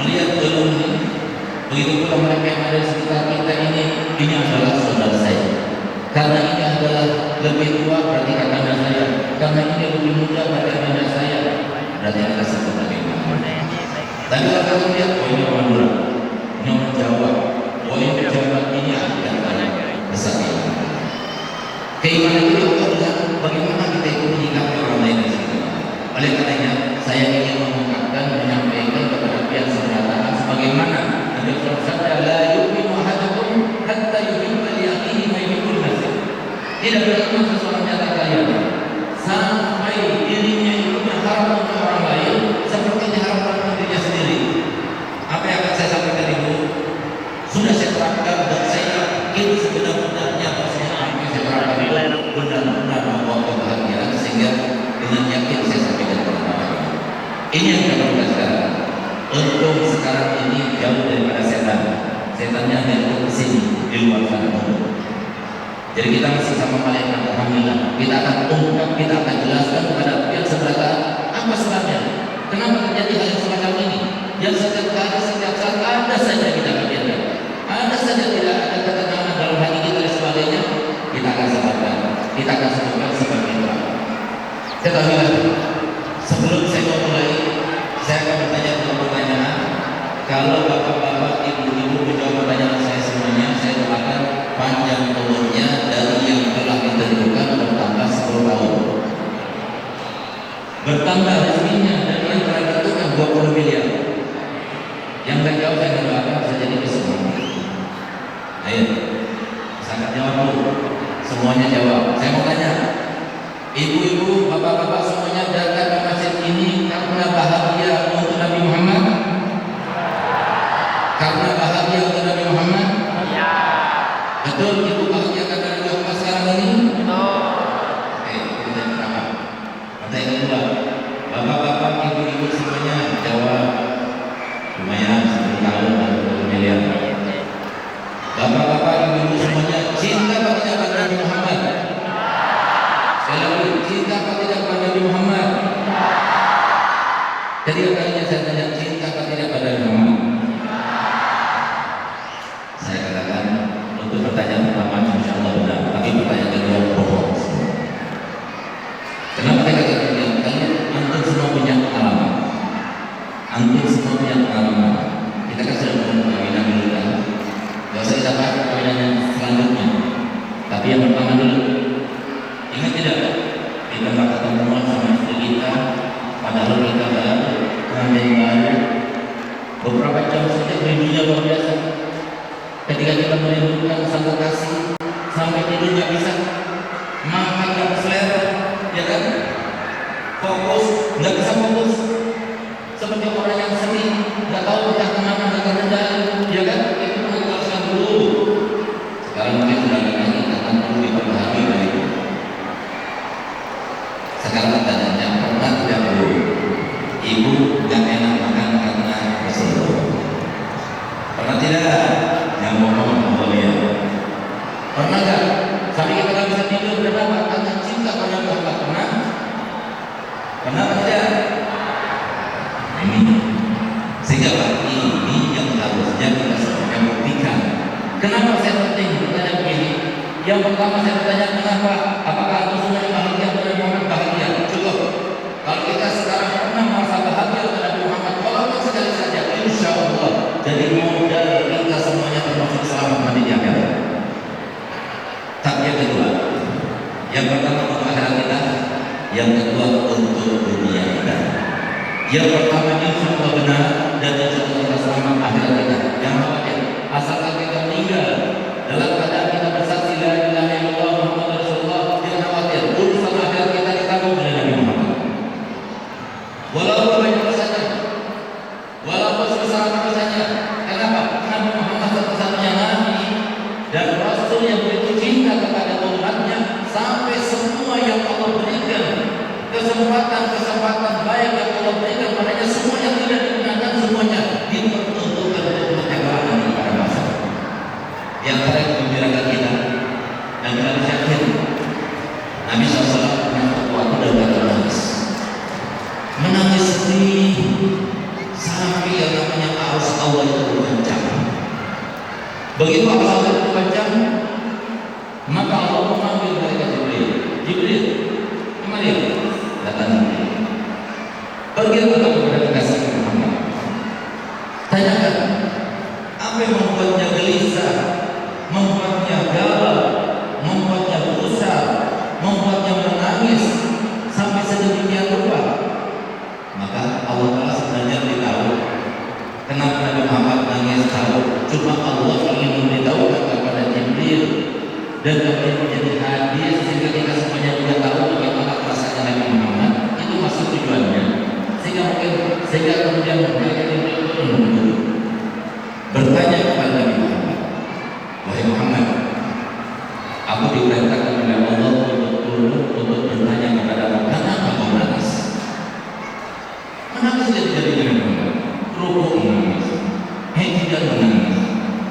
melihat gelung ini, begitu pula mereka yang ada di sekitar kita ini adalah saudara saya. Karena ini adalah lebih tua berarti kakaknya saya. Karena ini lebih muda berarti kakaknya saya. Berarti kita sebut bagaimana. Tapi kalau kita lihat, oh ini orang Madura, ini orang Jawa, oh ini pejabat ini ada banyak besar. Keimanan itu adalah bagaimana kita itu menyikapi orang lain di situ. Oleh karenanya saya ingin mengungkapkan, menyampaikan kepada pihak seberang sebagaimana Nabi SAW la yu'minu ahadukum hatta yuhibba li akhihi ma yuhibbu li nafsihi. Tidak beriman seseorang nyata kalian sampai dirinya itu berharap untuk orang lain seperti diharapkan untuk dirinya sendiri. Apa yang akan saya sampaikan itu sudah saya terapkan dan saya yakin sebenar-benarnya saya terapkan itu benar-benar membawa kebahagiaan, sehingga dengan yakin saya sampaikan kepada Anda. Ini yang kita lakukan sekarang. Untuk sekarang ini jauh daripada setan. Setannya ada di sini, di luar sana. Jadi kita masih sama malaikat. Alhamdulillah. Kita akan ungkap, kita akan jelaskan kepada pihak sebelah apa sebabnya, kenapa terjadi hal yang semacam ini. Yang setiap kali, setiap saat ada saja kita pikirkan, ada saja tidak ada ketenangan dalam hati kita dan sebagainya. Kita akan sebutkan, kita akan sebutkan seperti itu. Ketahuilah, sebelum saya mulai, saya akan bertanya tentang pertanyaan. Kalau bapak-bapak, ibu-ibu menjawab pertanyaan saya semuanya, saya doakan panjang umurnya dari yang telah ditentukan bertambah 10 tahun. Bertambah rezekinya dari yang telah ditentukan 20 miliar. Yang tak jawab saya doakan bisa jadi kesembuhan. Ayo, sangat jawab dulu. Semuanya jawab. Saya mau tanya, ibu-ibu, bapak-bapak semuanya datang ke masjid ini karena bahagia untuk Nabi Muhammad? Karena bahagia untuk Nabi Muhammad? Ya. Betul, ibu bahagia karena Nabi Muhammad sekarang ini? Betul. Oke, kita kenapa? Pertanyaan kedua, bapak-bapak, ibu-ibu semuanya jawab. Lumayan 10 tahun dan 20 miliar. Bapak-bapak, ibu-ibu semuanya cinta apa tidak pada Nabi Muhammad? Sekali lagi, cinta apa tidak pada Nabi Muhammad? Ketiga kalinya saya tanya, cinta apa tidak pada Nabi Muhammad? Saya katakan untuk pertanyaan pertama insya Allah benar, tapi pertanyaan kedua bohong. Kenapa saya katakan? Karena antum semua punya pengalaman. Antum semua punya pengalaman. Kita kan sudah pernah kawinan dulu kan? Gak usah kita bahas kawinan yang selanjutnya. Tapi yang pertama dulu, ingat tidak? Kita tak ketemuan sama istri kita, padahal kita baru pengantin baru. Beberapa jam saja rindunya luar biasa. Ketika kita merindukan satu kasih, sampai tidur nggak bisa, makan nggak selera, ya kan? Fokus nggak bisa fokus. Seperti orang yang sedih, nggak tahu entah kemana, nggak terkendali, ya kan? Itu menguaskan dulu. Sekarang mungkin sudah lagi, akan perlu diperbaiki dari itu. Sekarang kita tanya, pernah tidak dulu ibu nggak enak makan karena berselingkuh? Pernah tidak? Yang ngomong ya. Pernah nggak? Sampai kita nggak bisa tidur. Kenapa saya penting bertanya begini? Yang pertama saya bertanya kenapa? Apakah itu semuanya bahagia kepada Muhammad? Bahagia, cukup. Kalau kita sekarang pernah merasa bahagia kepada Muhammad, walaupun sekali saja, insya Allah jadi modal kita semuanya termasuk selamat mati di akhirat. Tapi yang kedua, yang pertama untuk akhirat kita, yang kedua untuk dunia kita. Yang pertama insya Allah benar dan insya Allah kita selamat akhirat kita. Jangan khawatir, asalkan kita meninggal dalam keadaan kita bersaksi la ilaha illallah Muhammadur Rasulullah, jangan khawatir, urusan akhirat kita ditanggung oleh Nabi Muhammad. Walaupun banyak dosanya, walaupun susah dosanya. Kenapa? Nabi Muhammad satu-satunya Nabi dan Rasul yang begitu cinta kepada umatnya, sampai semua yang Allah berikan kesempatan baik yang Allah berikan padanya, semuanya tidak digunakan, semuanya diperuntukkan untuk penjagaan kepada masyarakat. Yang terakhir membirakan kita dan kita yakin Nabi SAW pernah berkuatu dan menangis sedih sampai yang namanya arus Allah itu berpanjang. Begitu arus Allah itu berpanjang, maka Allah memanggil malaikat Jibril, kemari, datang. Pergilah kamu kepada kekasih Muhammad, tanyakan apa yang membuatnya gelisah, membuatnya galau, membuatnya berusaha, membuatnya menangis sampai sedemikian rupa. Maka Allah Ta'ala sebenarnya beritahu kenapa Nabi Muhammad nangis, tahu. Cuma Allah ingin memberitahukan kepada Jibril dan kemudian menjadi hadis sehingga kita semuanya juga tahu bagaimana perasaannya Nabi Muhammad. Itu maksud tujuannya, sehingga kemudian mereka bertanya kepada Nabi Muhammad, wahai Muhammad, aku diperintahkan oleh Allah untuk bertanya kepada kamu, kenapa kau menangis? Menangis jadi Muhammad, rukuk menangis, tidak menangis,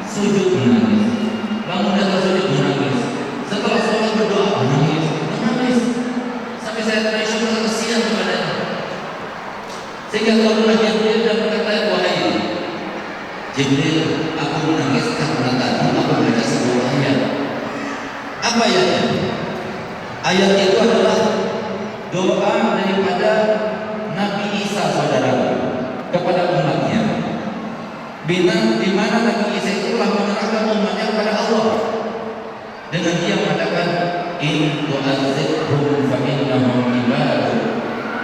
sujud menangis, bangun dari sujud menangis, setelah sholat berdoa menangis, sampai saya terasa kesian kepadanya. Sehingga turunlah Jibril dan berkata, wahai Jibril, aku menangis karena tadi aku baca sebuah ayat. Apa ayatnya? Ayat itu adalah doa daripada Nabi Isa saudaraku kepada umatnya. Di mana Nabi Isa itu telah menyerahkan umatnya kepada Allah dengan dia mengatakan, in tu'azzibhum fa innahum ibaduk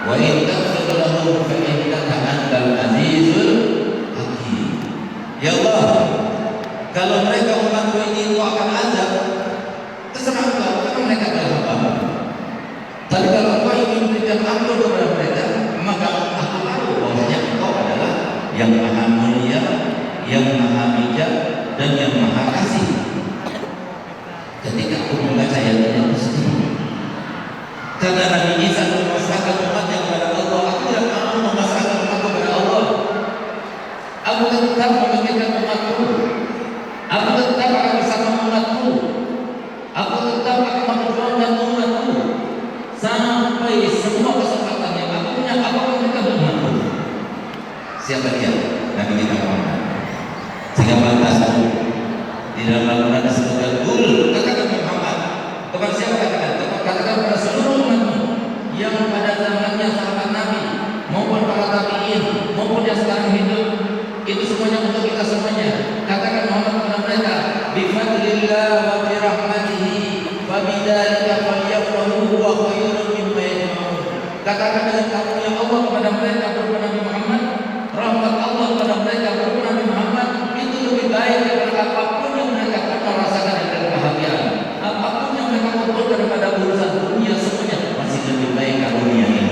wa in taghfir lahum fa innaka antal azizul hakim. Ya Allah, kalau mereka umatku ini kau akan azab, terserah engkau, karena mereka adalah hamba. Tapi kalau engkau ingin memberikan ampun kepada mereka, maka aku tahu bahwasanya engkau adalah yang maha mulia, yang maha bijak, dan yang maha kasih. Ketika aku membaca ayat ini sedih, karena Nabi Isa memasrahkan umatnya kepada Allah, aku tidak mampu memasrahkan umatku kepada Allah. Aku tetap memikirkan umatku, aku tetap akan bersama umatku, aku tetap akan memperjuangkan umatku sampai semua kesempatan yang aku punya, aku akan berikan umatku. Siapa dia? Nabi kita Muhammad. Sehingga pantas di dalam Al-Quran disebutkan, Qul, katakan Muhammad kepada siapa? Katakan pada seluruh umatmu yang pada zamannya sahabat Nabi maupun para tabi'in maupun yang sekarang hidup, itu semuanya untuk kita semuanya. Katakan Muhammad kepada mereka, bifadlillah wa birahmatihi wa bidzalika falyafrahu wa khairun mimma yajma'un. Katakan dengan karunia Allah kepada mereka berupa Nabi Muhammad, rahmat Allah kepada mereka berupa Nabi Muhammad, itu lebih baik daripada apapun yang mereka pernah rasakan dari kebahagiaan. Apapun yang mereka kumpulkan daripada urusan dunia, semuanya masih lebih baik karunia ini.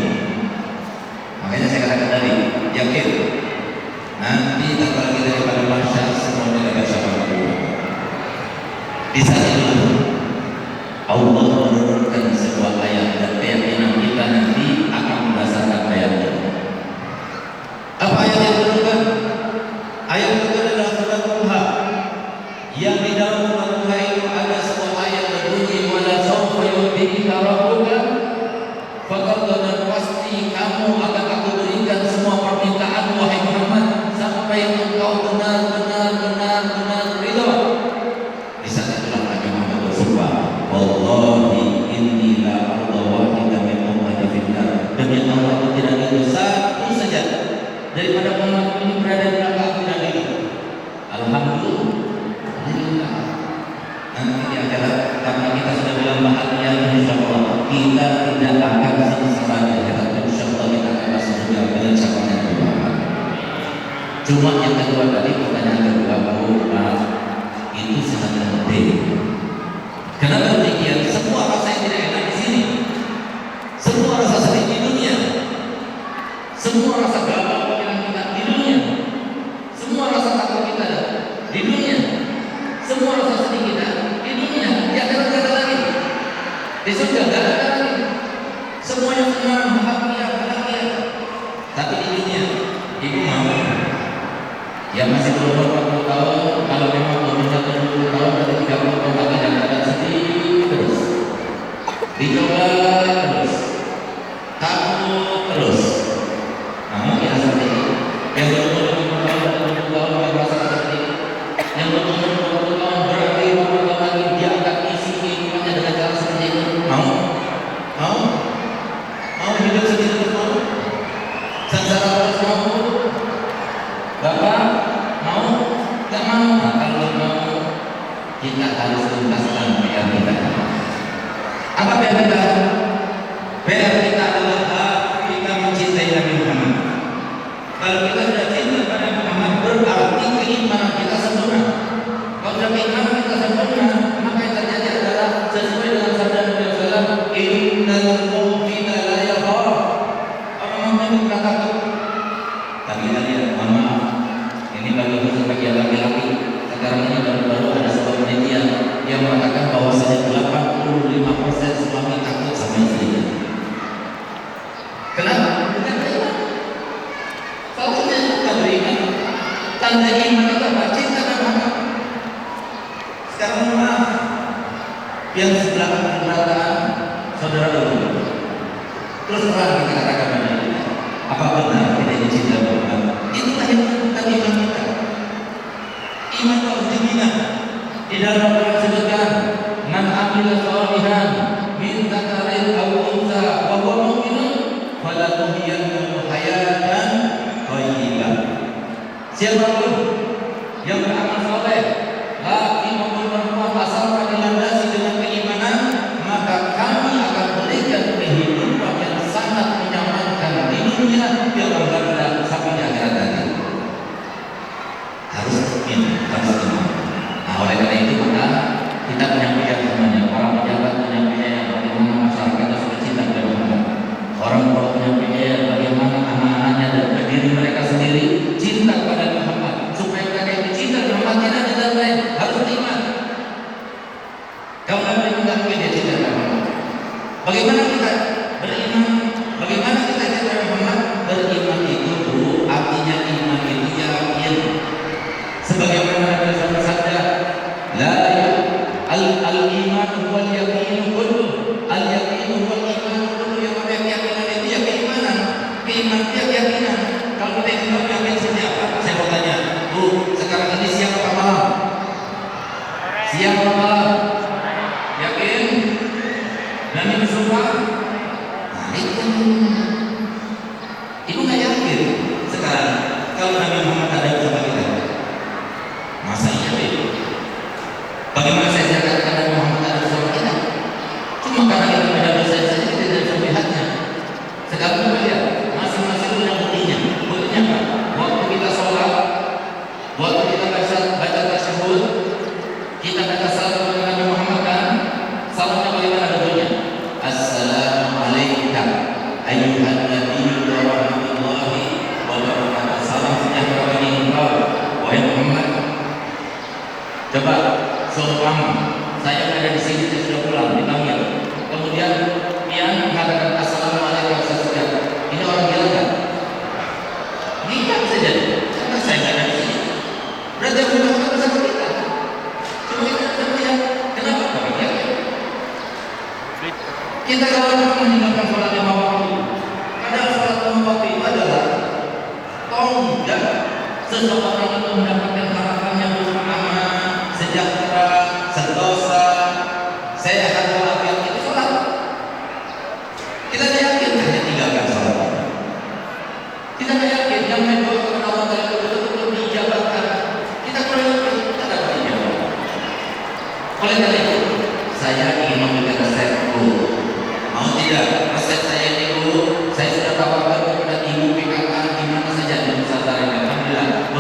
Makanya saya katakan tadi, yakin nanti tak lagi daripada mahsyar semuanya akan sama Allah. Di saat itu Allah menurunkan sebuah ayat dan keyakinan kita nanti akan berdasarkan ayat itu. Apa ayat yang menurunkan? Ayat itu adalah surat Tuha, yang di dalam surat Tuha itu ada sebuah ayat berbunyi, wala sawfa yu'tika rabbuka faqad, dan pasti kamu akan aku berikan semua permintaan wahai Muhammad sampai engkau benar-benar ridha. Cuma yang kedua tadi, pertanyaan kedua, itu sangat penting. Kenapa demikian? Semua rasa yang tidak enak di sini, semua rasa sedih di dunia, semua rasa galau pikiran kita di dunia, semua rasa takut kita di dunia, semua rasa sedih kita di dunia, di akhirat tidak ada lagi, di surga tidak ada lagi. Semuanya senang, bahagia. Tapi di dunia, ibu mau yang masih berumur 40 tahun, kalau memang belum mencapai 20 tahun, berarti 30 tahun lagi dan akan sedih terus, dicoba terus, takut terus. Namun kita seperti ini, yang berumur 20 tahun dan 20 tahun yang merasa seperti ini, yang berumur 20 tahun berarti 20 tahun lagi dia akan isi kehidupannya dengan cara seperti itu. Mau hidup seperti itu? Sengsara terus mau? Bapak mau? Gak mau? Nah, kalau mau, kita harus tuntaskan PR kita. Apa PR kita? PR kita adalah kita mencintai Nabi Muhammad. Kalau kita sudah cinta pada Muhammad, berarti keimanan kita sempurna. Kalau sudah keimanan kita sempurna, maka yang terjadi adalah sesuai dengan sabda Nabi SAW, innal mu'mina la yakhaf. Orang mukmin tidak takut. Tapi tadi, mohon maaf, ini bagi khusus bagi laki-laki. Sekarang ini baru ada sebuah penelitian yang mengatakan bahwasanya 85% suami takut sama istrinya. Kenapa? Bukan beriman. Faktornya bukan beriman. Tanda iman itu apa? Cinta dan Muhammad. Sekarang mohon maaf, yang sebelah keberatan saudara dulu. Terus terang kita katakan begini, apa benar kita ini cinta Muhammad? Itulah yang menentukan iman kita. Iman itu harus dibina. Di dalam Al-Quran disebutkan, man amila shalihan min dzakarin aw untha wa huwa mu'minun falanuhyiyannahu hayatan thayyibah. Siapapun yang beramal saleh, laki maupun perempuan, asalkan dilandasi dengan keimanan, maka kami akan berikan kehidupan yang sangat menyenangkan di dunia, yang berbeda sampai di akhirat nanti. Harus iman, harus iman. Nah, oleh karena itu maka kita punya pilihan semuanya. Para pejabat punya pilihan bagaimana masyarakat harus cinta kepada Muhammad. Orang tua punya pilihan bagaimana anak-anaknya dan diri mereka sendiri cinta kepada Muhammad. Supaya mereka itu cinta kepada Muhammad, tidak ada jalan lain, harus iman. Kalau Nabi tidak mungkin dia cinta kepada Muhammad. Bagaimana kita beriman? Bagaimana kita cinta kepada Muhammad? Beriman itu artinya iman itu yakin. Sebagaimana Nabi SAW bersabda, la al-iman huwal yakin kullu, al-yakin huwal iman kullu. Yang namanya keyakinan itu ya keimanan, keimanan itu ya keyakinan. Kalau kita itu yakin seperti apa? Saya mau tanya, Bu, sekarang ini siang apa malam? Siang apa malam? Yakin? Dan ini suka? Nah, itu yang ibu nggak yakin sekarang kalau Nabi Muhammad ada bersama kita. Masa iya itu? Bagaimana saya katakan Nabi Muhammad ada bersama kita? Cuma karena kita beda dosa saja kita tidak bisa melihatnya. Sekarang kita lihat masing-masing punya buktinya. Buktinya apa? Waktu kita sholat, waktu kita baca tasyahud, kita baca salam kepada Nabi Muhammad kan? Salamnya bagaimana bunyinya? Assalamualaikum ayyuhan nabiyyu wa rahmatullahi wa barakatuh. Salam sejahtera bagi engkau wahai Muhammad. Coba seumpama saya ada di sini, saya sudah pulang dipanggil, kemudian Pian mengatakan assalamualaikum sejahtera. Ini orang gila kan? Gila saja. Karena saya nggak ada di sini. Berarti Nabi Muhammad bersama kita. Cuma kita bisa melihat. Kenapa? Karena kita kalau meninggalkan sholat lima waktu, padahal sholat lima waktu itu adalah tonggak seseorang itu mendapatkan harapannya bersama, sejahtera, sentosa, sehat walafiat. Itu sholat. Kita tidak yakin hanya tinggalkan sholat. Kita tidak yakin yang mendoa kepada Allah Taala betul-betul dijabatkan. Kita kurang yakin, kita dapat dijawab. Oleh karena itu, saya ingin memberikan resepku. Mau tidak? Resep saya ini dulu, saya sudah tawarkan kepada ibu PKK di mana saja di Nusantara. Alhamdulillah.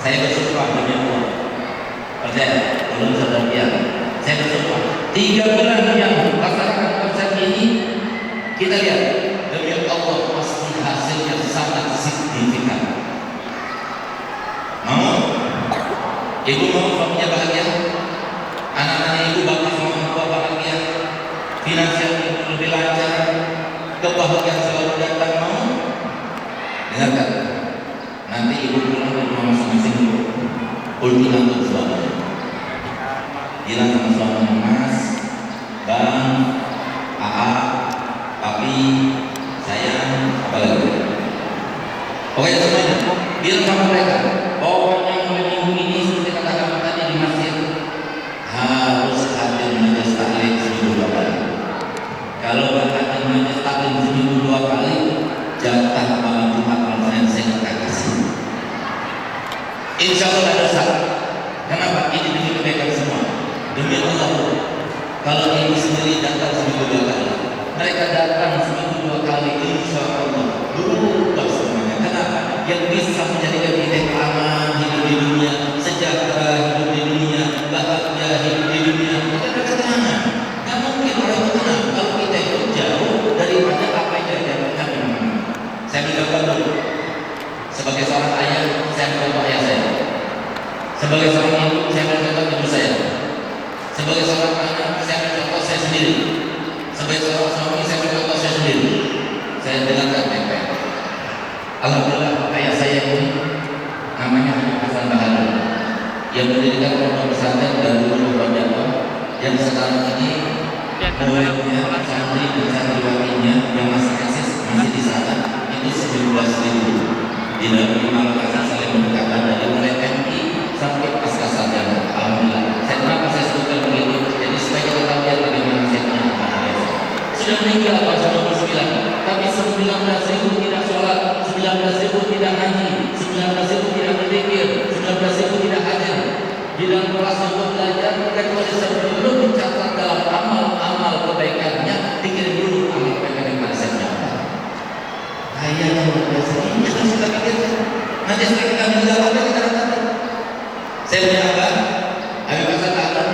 Saya bersumpah demi Allah. Percaya, belum sadar dia. Saya bersumpah 3 bulan yang melaksanakan konsep ini, kita lihat demi Allah pasti hasilnya sangat signifikan. Mau? Ibu mau suaminya bahagia? Anak-anak ibu bagus, orang tua bahagia, finansial ibu lebih lancar, kebahagiaan selalu datang. Mau? Dengarkan, nanti ibu pulang ke rumah masing-masing dulu. Ultimatum suami, bilang sama suami, Mas, Bang, AA, Papi, sayang, apa lagi? Pokoknya semuanya, bilang sama mereka, pokoknya mulai minggu ini seperti kata-kata tadi di masjid, harus hadir majelis taklim seminggu 2 kali. Kalau nggak hadir majelis taklim seminggu 2 kali, jatah malam Jumat online saya nggak kasih. Insya Allah ada dosa. Kenapa? Ini demi kebaikan semua. Demi Allah. Kalau ini sendiri datang seminggu 2 kali, mereka datang seminggu 2 kali, insya Allah berubah semuanya. Kenapa? Yang bisa menjadikan kita aman hidup di dunia, sejahtera hidup di dunia, bahagia hidup di dunia, kita ada ketenangan. Nggak mungkin orang itu tenang kalau kita itu jauh daripada apa yang diajarkan Nabi. Saya mencoba dulu. Sebagai seorang ayah, saya mencontoh ayah saya. Sebagai seorang ibu, saya mencontoh ibu saya. Sebagai seorang anak, saya mencontoh saya sendiri. Sebagai seorang suami, saya mencontoh saya sendiri. Saya dengarkan baik-baik. Alhamdulillah, ayah saya ini namanya Habib Hasan Bahadur, yang mendirikan pondok pesantren dan dulu Rojava, yang sekarang ini muridnya, santri dan santriwatinya yang masih eksis masih di sana itu 19.000. Di dalam lima lokasi saling berdekatan dari mulai MI sampai pasca sarjana. Alhamdulillah. Saya kenapa saya sebutkan begitu? Jadi supaya kita tahu ya bagaimana saya punya sudah meninggal tahun 99, tapi 19.000 tidak sholat, 19.000 tidak ngaji, 19.000 tidak berzikir, 19.000 tidak hadir. Di dalam kelas untuk belajar kecuali sebelum dicatat dalam amal-amal kebaikannya, dikirim dulu amal kebaikan yang pada saya. Ayah yang luar biasa ini harus kita pikirkan. Nanti setelah kita meninggal apa kita katakan? Saya punya abang, Habib Hasan Bahadur,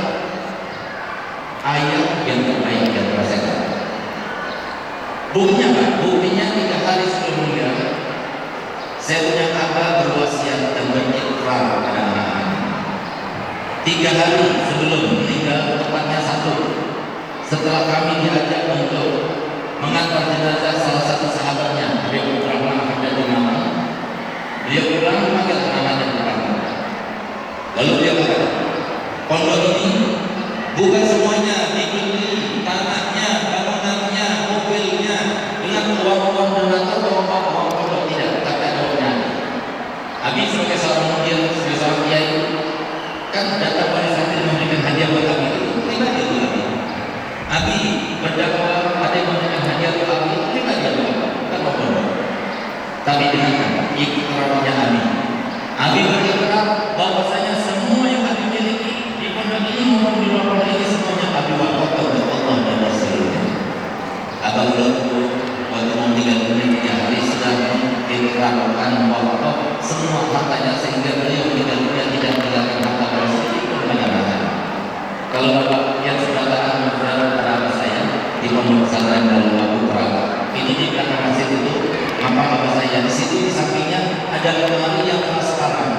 ayah yang terbaik yang pernah saya tahu. Buktinya apa? Buktinya 3 hari sebelum meninggal, saya punya abah berwasiat dan berikrar pada anak-anak. 3 hari sebelum meninggal, tepatnya 1, setelah kami diajak untuk mengantar jenazah salah satu sahabatnya, Habib Rahman Hamdani Maman, beliau pulang memanggil anak-anaknya di depan. Lalu dia berkata, pondok ini bukan semuanya dibeli tanahnya, bangunannya, mobilnya dengan uang-uang donatur atau uang pondok, tidak, tapi ada uangnya. Habis sebagai seorang mudir, sebagai seorang kiai, kan datang pada saat ini memberikan hadiah buat kami itu pribadi itu kami. Abi berdakwah, ada yang memberikan hadiah buat kami itu pribadi itu kan pondok. Tapi dengan ikrarnya Abi berikrar bahwasanya semua yang Abi miliki di pondok ini maupun di luar pondok ini semuanya Abi wakafkan untuk Allah dan Rasulnya. Abang Lutfu waktu meninggal dunia 3 hari sudah mengikrarkan wakaf semua hartanya sehingga beliau meninggal dunia tidak meninggalkan harta Rasul itu banyak-banyak. Kalau bapak yang sudah tahan berada pada saya di pondok pesantren Darul Putra ini di belakang masjid itu, maka bapak saya di situ di sampingnya ada lemari yang transparan.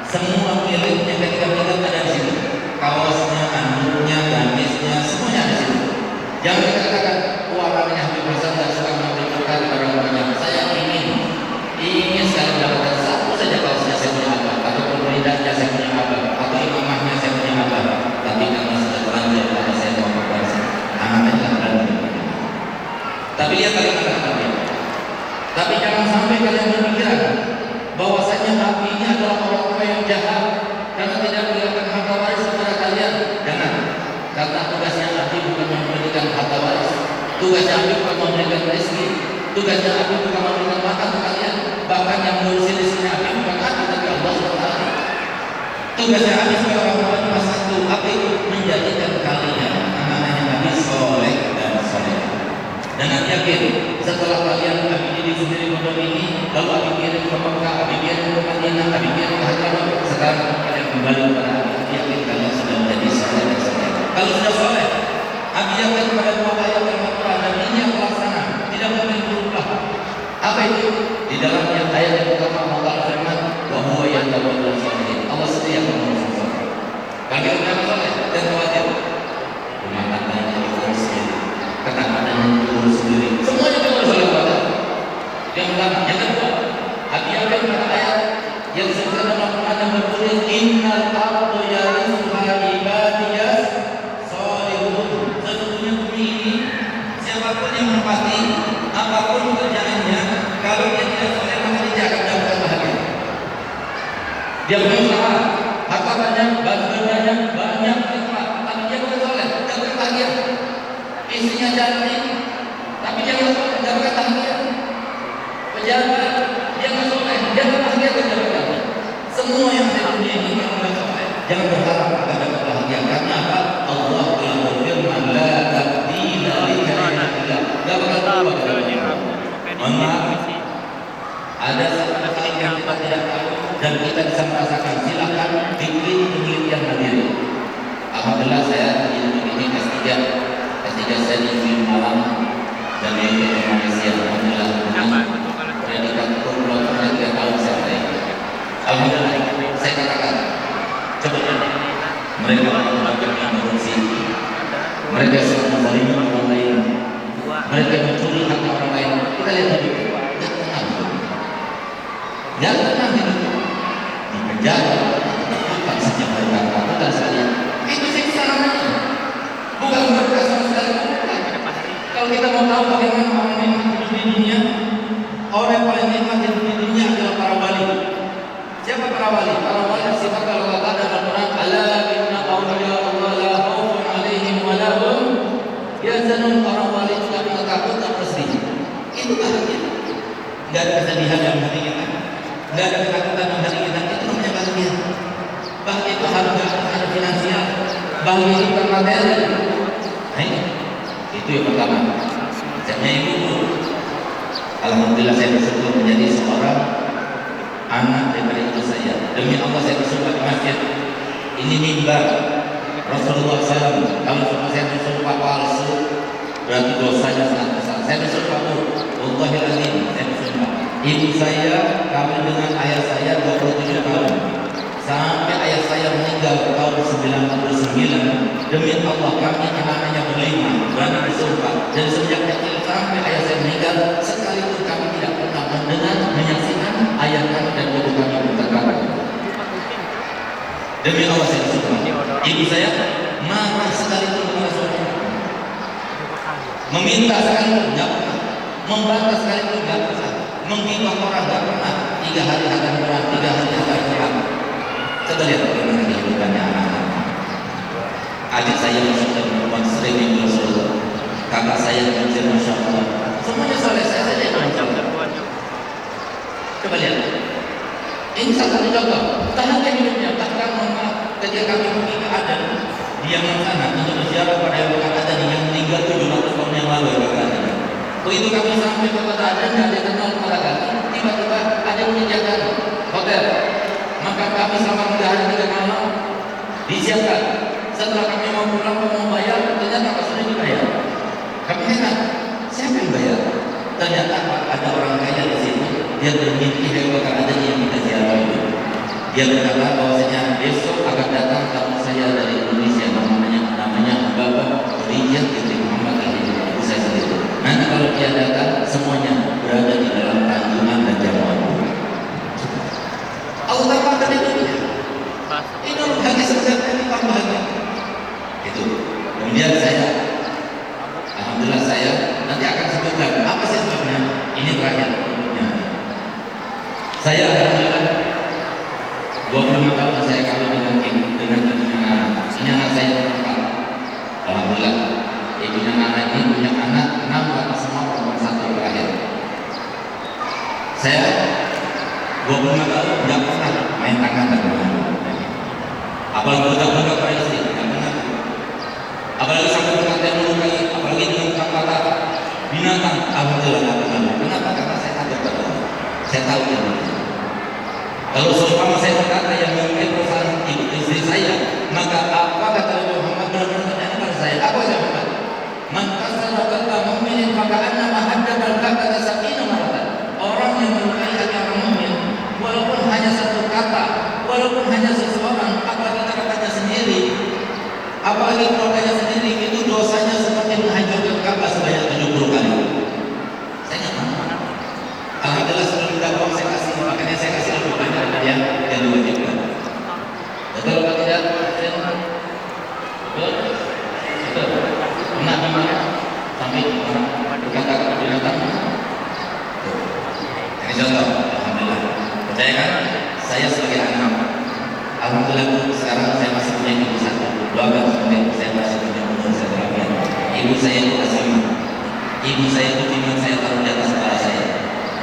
Semua miliknya ketika meninggal ada di situ. Kaosnya, anduknya, gamisnya, semuanya ada di situ. Jangan kita katakan, wah namanya Habib Hasan dan suka memberikan barang banyak. Saya ingin sekali mendapatkan satu saja kaosnya saya punya apa, ataupun lidahnya saya punya apa, atau imamahnya saya punya apa. Tapi karena sudah terlanjur pada saya mau berkuasa, anaknya tidak berani. Tapi lihat kalimat dia. Tapi jangan sampai kalian berpikiran bahwasanya Abi ini adalah orang tua yang jahat karena tidak meninggalkan harta waris kepada kalian. Jangan, karena tugasnya Abi bukan memberikan harta waris, tugasnya Abi bukan memberikan rezeki, tugasnya Abi bukan memberikan makan ke kalian. Bahkan yang mengurusi rezekinya Abi bukan Abi tapi Allah SWT. Tugasnya Abi sebagai orang tua cuma satu, Abi menjadikan kalian anak-anaknya Nabi soleh dan soleh. Dengan yakin setelah kalian Abi didik sendiri pondok ini, lalu Abi kirim ke Mekah, Abi kirim ke Madinah, Abi kirim ke Hadramaut, sekarang kalian kembali kepada Abi, yakin kalian sudah menjadi soleh dan soleh. Kalau sudah soleh, Abi yakin pada dua ayat Al-Quran dan ini yang pelaksana, tidak mungkin berubah. Apa itu? Di dalamnya ayat yang pertama Allah firman, wa huwa yatawalla sholihin. Allah sendiri yang mengurus soleh. Bagi orang soleh dan khawatir, rumah tangganya diurus sendiri, ketatannya diurus sendiri, semuanya diurus oleh Allah. Yang pertama, yang kedua, Abi yakin pada ayat yang sekarang Al-Quran yang bertulis innal ardu yarithuha ibadiyas sholihun. Sesungguhnya bumi ini siapapun yang menempati apapun kerjaannya, kalau dia tidak soleh maka dia akan dapat bahagia. Dia berusaha, harta banyak, banyak, tapi dia bukan soleh, dia bukan bahagia. Istrinya cantik, tapi dia nggak soleh, dia bukan bahagia. Pejabat, dia nggak soleh, dia nggak bahagia pejabat. Semua yang ada di dunia ini yang nggak soleh, jangan berharap akan dapat bahagia. Karena apa? Allah telah berfirman, la tabdila li kalimatillah. Nggak bakal berubah. Mohon maaf, ada satu yang kita tidak tahu dan kita bisa merasakan. Silakan bikin penelitian mandiri. Alhamdulillah saya di ini S3 saya di Malang dan di Malaysia. Alhamdulillah. Predikat kumlot 3 tahun saya. Alhamdulillah, saya katakan, coba mereka melakukan korupsi, mereka sudah menzalimi orang lain, mereka mencuri hak orang lain. Kita lihat hidup, jangan tenang hidup, di penjara, bukan sejak mereka lakukan sekalian. Itu siksa namanya, bukan berkas sama sekali. Kalau kita mau tahu bagaimana orang ini hidup di dunia, orang yang paling nikmat hidup di dunia adalah para wali. Siapa para wali? Para wali disebut Allah Taala dalam Quran, "Ala inna awliya Allah la khaufun 'alaihim wa la hum yahzanun." Orang wali tidak pernah takut dan bersedih. Itu bahagia. Enggak ada kesedihan dalam hati kita. Enggak ada ketakutan dalam hati kita. Itu namanya bahagia. Bahagia itu harus ada finansial. Bahagia itu bukan materi. Nah, itu yang pertama. Saya ibu. Alhamdulillah saya bersyukur menjadi seorang anak daripada itu saya. Demi Allah saya bersumpah di masjid. Ini mimbar Rasulullah SAW. Kalau saya bersumpah palsu, berarti dosanya sangat besar. Saya bersumpah, Wallahil azim, saya bersumpah. Ibu saya kawin dengan ayah saya 27 tahun. Sampai ayah saya meninggal tahun 99. Demi Allah kami anak-anaknya berlima, berani bersumpah. Dan sejak kecil sampai ayah saya meninggal, sekalipun kami tidak pernah mendengar, menyaksikan ayah kami dan ibu kami bertengkar. Demi Allah saya bersumpah. Ibu saya marah sekalipun kepada suaminya, meminta sekalipun tidak pernah, membantah sekalipun tidak pernah, menggibah orang tidak pernah. 3 hari akan perang, 3 hari akan perang. Coba lihat bagaimana kehidupannya anak-anak. Adik saya masuk ke rumah sering minggu Rasulullah. Kakak saya mengajar Masya Allah. Semuanya soleh, saya saja yang mengajar. Coba lihat. Ini salah satu contoh. Tahan hidupnya, bahkan mohon maaf, ketika kami pergi ke Aden, di Yaman sana untuk berziarah pada yang bekas Aden yang meninggal 700 tahun yang lalu ya bekas Aden. Begitu kami sampai ke kota Aden, tidak ada kenal kepada kami. Tiba-tiba ada yang menyediakan hotel. Maka kami selama 3 hari 3 malam disiapkan. Setelah kami mau pulang mau bayar, ternyata apa sudah dibayar. Kami heran, siapa yang bayar? Ternyata ada orang kaya di sini. Dia bermimpi dari bakal ada yang kita ziarah itu. Dia berkata bahwasanya besok akan datang tamu saya dari Indonesia, namanya Bapak Rijal Fitri Muhammad Ali. Ibu saya sendiri. Nanti kalau dia datang, semuanya berada di dalam kandungan dan jamuan. Allah tambahkan itu. Itu hanya sebenarnya ini bahagia. Itu. Kemudian saya, alhamdulillah saya nanti akan sebutkan apa sih sebabnya. Ini terakhir. Saya alhamdulillah 25 tahun saya kawin dengan anak. Ini anak saya yang keempat. Alhamdulillah. Ibunya anak ini punya anak 6 semua perempuan 1 terakhir. Saya 25 tahun tidak pernah main tangan dengan anak. Apalagi budak-budak pada istri, tidak pernah. Apalagi sampai berkata melukai, apalagi dengan kata-kata binatang, alhamdulillah tidak pernah. Kenapa? Karena saya ada berdoa. Saya tahu yang mana. Kalau seumpama saya berkata yang melukai Apalagi keluarganya sendiri, itu dosanya seperti menghancurkan Ka'bah sebanyak 70 kali. Saya nggak mau. Alhamdulillah sebelum dakwah saya kasih, makanya saya kasih lebih banyak dari yang diwajibkan. Betul atau tidak? Betul? Betul. Pernah kemarin sampai orang berkata kepada binatang. Ini contoh, alhamdulillah. Percaya kan? Saya sebagai anak, alhamdulillah sekarang saya masih punya ibu satu. Doakan supaya saya masih punya umur saya terakhir. Ibu saya itu Asimah. Ibu saya itu iman saya taruh di atas kepala saya.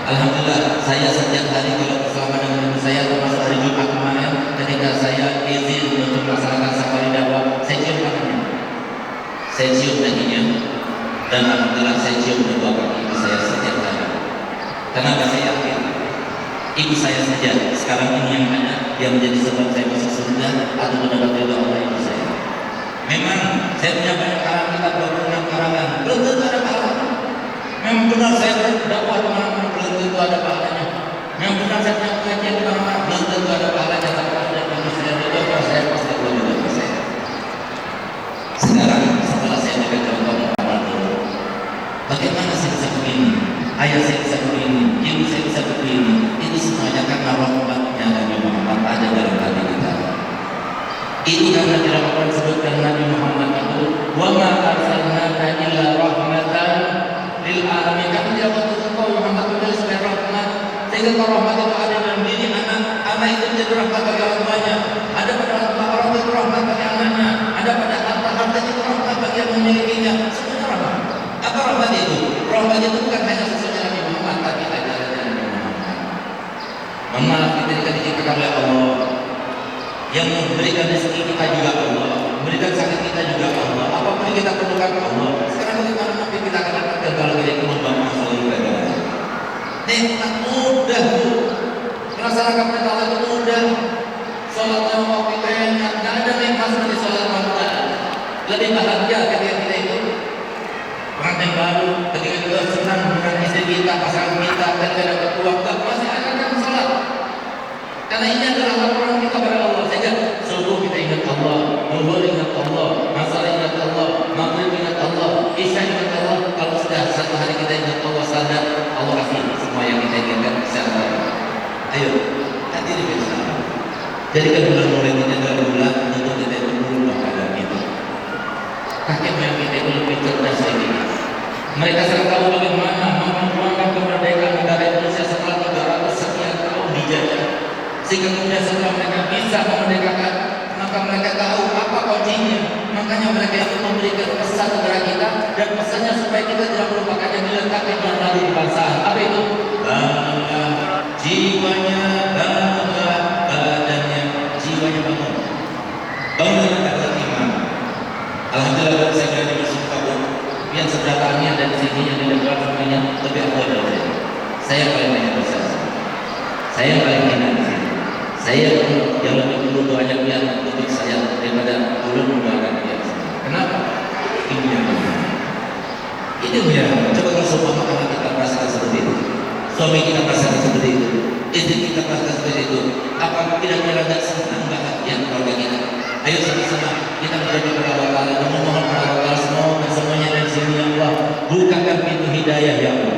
Alhamdulillah, saya setiap hari kalau bersama dengan ibu saya, termasuk hari Jumat kemarin, ketika saya izin untuk melaksanakan safari dakwah, saya cium tangannya, saya cium dahinya, dan alhamdulillah saya cium kedua kaki ibu saya setiap hari. Kenapa saya yakin? Ibu saya saja sekarang ini yang ada, yang menjadi sebab saya masuk surga atau mendapat ridha Allah ibu saya. Memang saya punya banyak karang kitab, 26 karangan, belum tentu ada pahalanya. Memang benar saya berdakwah kemana-mana, belum tentu ada pahalanya. Memang benar saya punya pengajian kemana-mana, belum tentu ada pahalanya. Tapi ada bagi saya ridha Allah, saya pasti belum ridha saya. Sekarang setelah saya berikan contoh awal dulu, bagaimana saya bisa begini? Ayah saya bisa begini, ibu saya bisa begini. Itu semuanya karena rahmatnya Nabi Muhammad ada dalam hati kita. Itu karena dilakukan sebutkan Nabi Muhammad itu, wa ma arsalnaka illa rahmatan lil alamin. Kami tidak mengutus engkau Muhammad itu sebagai rahmat, sehingga kalau rahmat itu ada dalam diri anak, anak itu menjadi rahmat bagi orang tuanya. Ada pada orang itu rahmat bagi anaknya, ada pada harta itu rahmat bagi yang memilikinya. Semuanya rahmat. Apa rahmat itu? Rahmat itu bukan hanya sesuatu Nabi Muhammad, tapi ajarannya Nabi Muhammad. Mohon maaf, kita diciptakan oleh Allah. Yang memberikan rezeki kita juga Allah, memberikan sakit kita juga Allah. Apapun yang kita perlukan Allah. Sekarang bagaimana nanti kita akan dapatkan kalau kita itu membangun selalu ibadah. Nikmat mudah bu, melaksanakan perintah Allah itu mudah. Sholatnya waktu itu enak, tidak ada nikmat seperti sholat Ramadan. Lebih bahagia ketika kita itu pengantin baru, ketika kita senang dengan istri kita, pasangan kita, ketika dapat uang, masih akan sholat. Karena ini adalah laporan kita kepada Allah. Sehingga subuh kita ingat Allah, zuhur ingat Allah, asar ingat Allah, maghrib ingat Allah, isya ingat Allah. Kalau sudah satu hari kita ingat Allah, sadar Allah kasih semua yang kita inginkan secara. Ayo, hadirin bersama. Jadi kan bulan Maulid ini adalah bulan untuk kita itu berubah keadaan itu. Kakek moyang kita itu lebih cerdas lagi. Mereka sangat tahu bagaimana memperjuangkan kemerdekaan negara Indonesia setelah 300 sekian tahun dijajah. Sehingga kemudian setelah mereka bisa memerdekakan, maka mereka tahu apa kuncinya. Makanya mereka itu memberikan pesan kepada kita, dan pesannya supaya kita tidak melupakan yang diletakkan dalam naluri kebangsaan. Apa itu? Bangga jiwanya, bangga badannya, jiwanya bangun. Bangun adalah iman. Alhamdulillah saya berada di Masjid Kabul. Yang sebelahnya dan sini yang di depan semuanya lebih awal dari saya paling banyak dosa. Saya paling hina di sini. Saya yang lebih perlu doanya biar untuk saya daripada ulun mendoakan dia. Kenapa? Ini yang ini yang coba kalau semua makanan kita merasakan seperti itu, suami kita merasakan seperti itu, istri kita merasakan seperti itu, apa kira-kira tidak senang bahagia keluarga kita? Ayo sama-sama kita menjadi perawat Allah dan memohon perawat Allah semua dan semuanya dari sini ya Allah. Bukakan pintu hidayah ya Allah.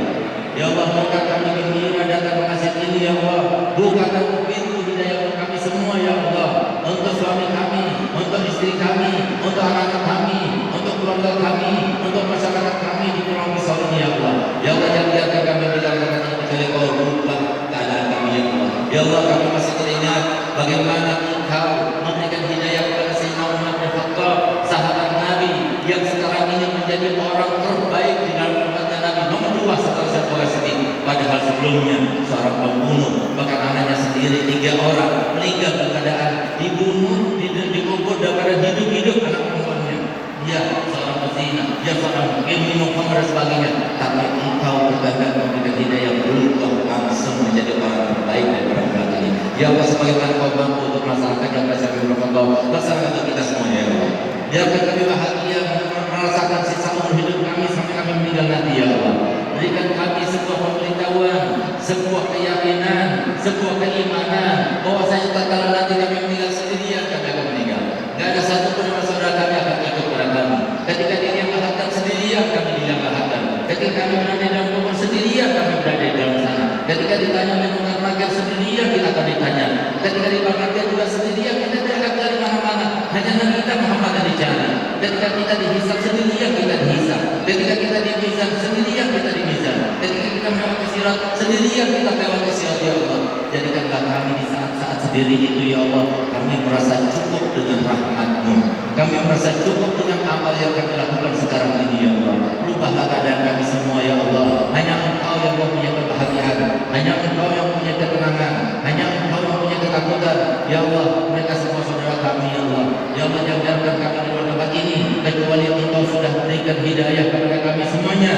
Ya Allah, bukakan pintu datang mengasih ini ya Allah. Bukakan pintu hidayah untuk kami semua ya Allah. Untuk suami kami, untuk istri kami, untuk anak-anak kami, untuk keluarga kami, untuk masyarakat kami di Pulau Misal ini ya Allah. Ya Allah, jangan biarkan kami meninggalkan kecuali Kau berubah keadaan kami ya Allah. Ya Allah, kami masih teringat bagaimana Engkau memberikan hidayah kepada Sayyidina Umar bin Khattab, sahabat Nabi yang sekarang ini menjadi orang terbaik di dalam umatnya Nabi, nomor 2 setelah Sayyidina Siddiq. Padahal sebelumnya seorang pembunuh, bahkan anaknya sendiri 3 orang meninggal dalam keadaan dibunuh, dikubur daripada hidup-hidup anak perempuannya. Dia seorang pezina, dia seorang minum khamr dan sebagainya. Tapi engkau berkata memberikan hidayah berubah langsung menjadi orang terbaik daripada umat ini. Ya Allah, sebagaimana Kau mampu untuk melaksanakan yang berhasil berubah Kau laksanakan untuk kita semuanya ya Allah. Biarkan kami bahagia merasakan sisa umur hidup kami sampai kami meninggal nanti ya Allah. Berikan kami sebuah pemberitahuan, sebuah keyakinan, sebuah keimanan bahwa saya tak kala nanti kami meninggal sendirian, kami akan meninggal. Tidak ada satupun yang saudara kami akan Ketika kami berada di dalam kubur sendirian, kami berada di dalam sana. Ketika ditanya mendengar rakyat sendirian, kita akan ditanya. Ketika dibangkitkan juga sendirian, kita tidak akan dari mana-mana. Hanya Nabi kita Muhammad yang dicari. Ketika kita dihisab sendirian, kita dihisab. Ketika kita dimizan sendirian, kita dimizan. Ketika kita melewati sirat sendirian, kita melewati sirat, ya Allah. Jadikanlah kami di saat-saat sendiri itu, ya Allah. Kami merasa cukup dengan rahmat-Mu. Kami merasa cukup dengan amal yang kami lakukan sekarang ini, ya Allah. Rubahlah keadaan kami semua, ya Allah. Hanya Engkau yang punya kebahagiaan, hanya Engkau yang punya ketenangan, hanya Engkau yang punya ketakutan, ya Allah. Mereka semua saudara kami, ya Allah. Ya Allah, jangan biarkan kami di luar tempat ini kecuali Engkau sudah berikan hidayah kepada kami semuanya.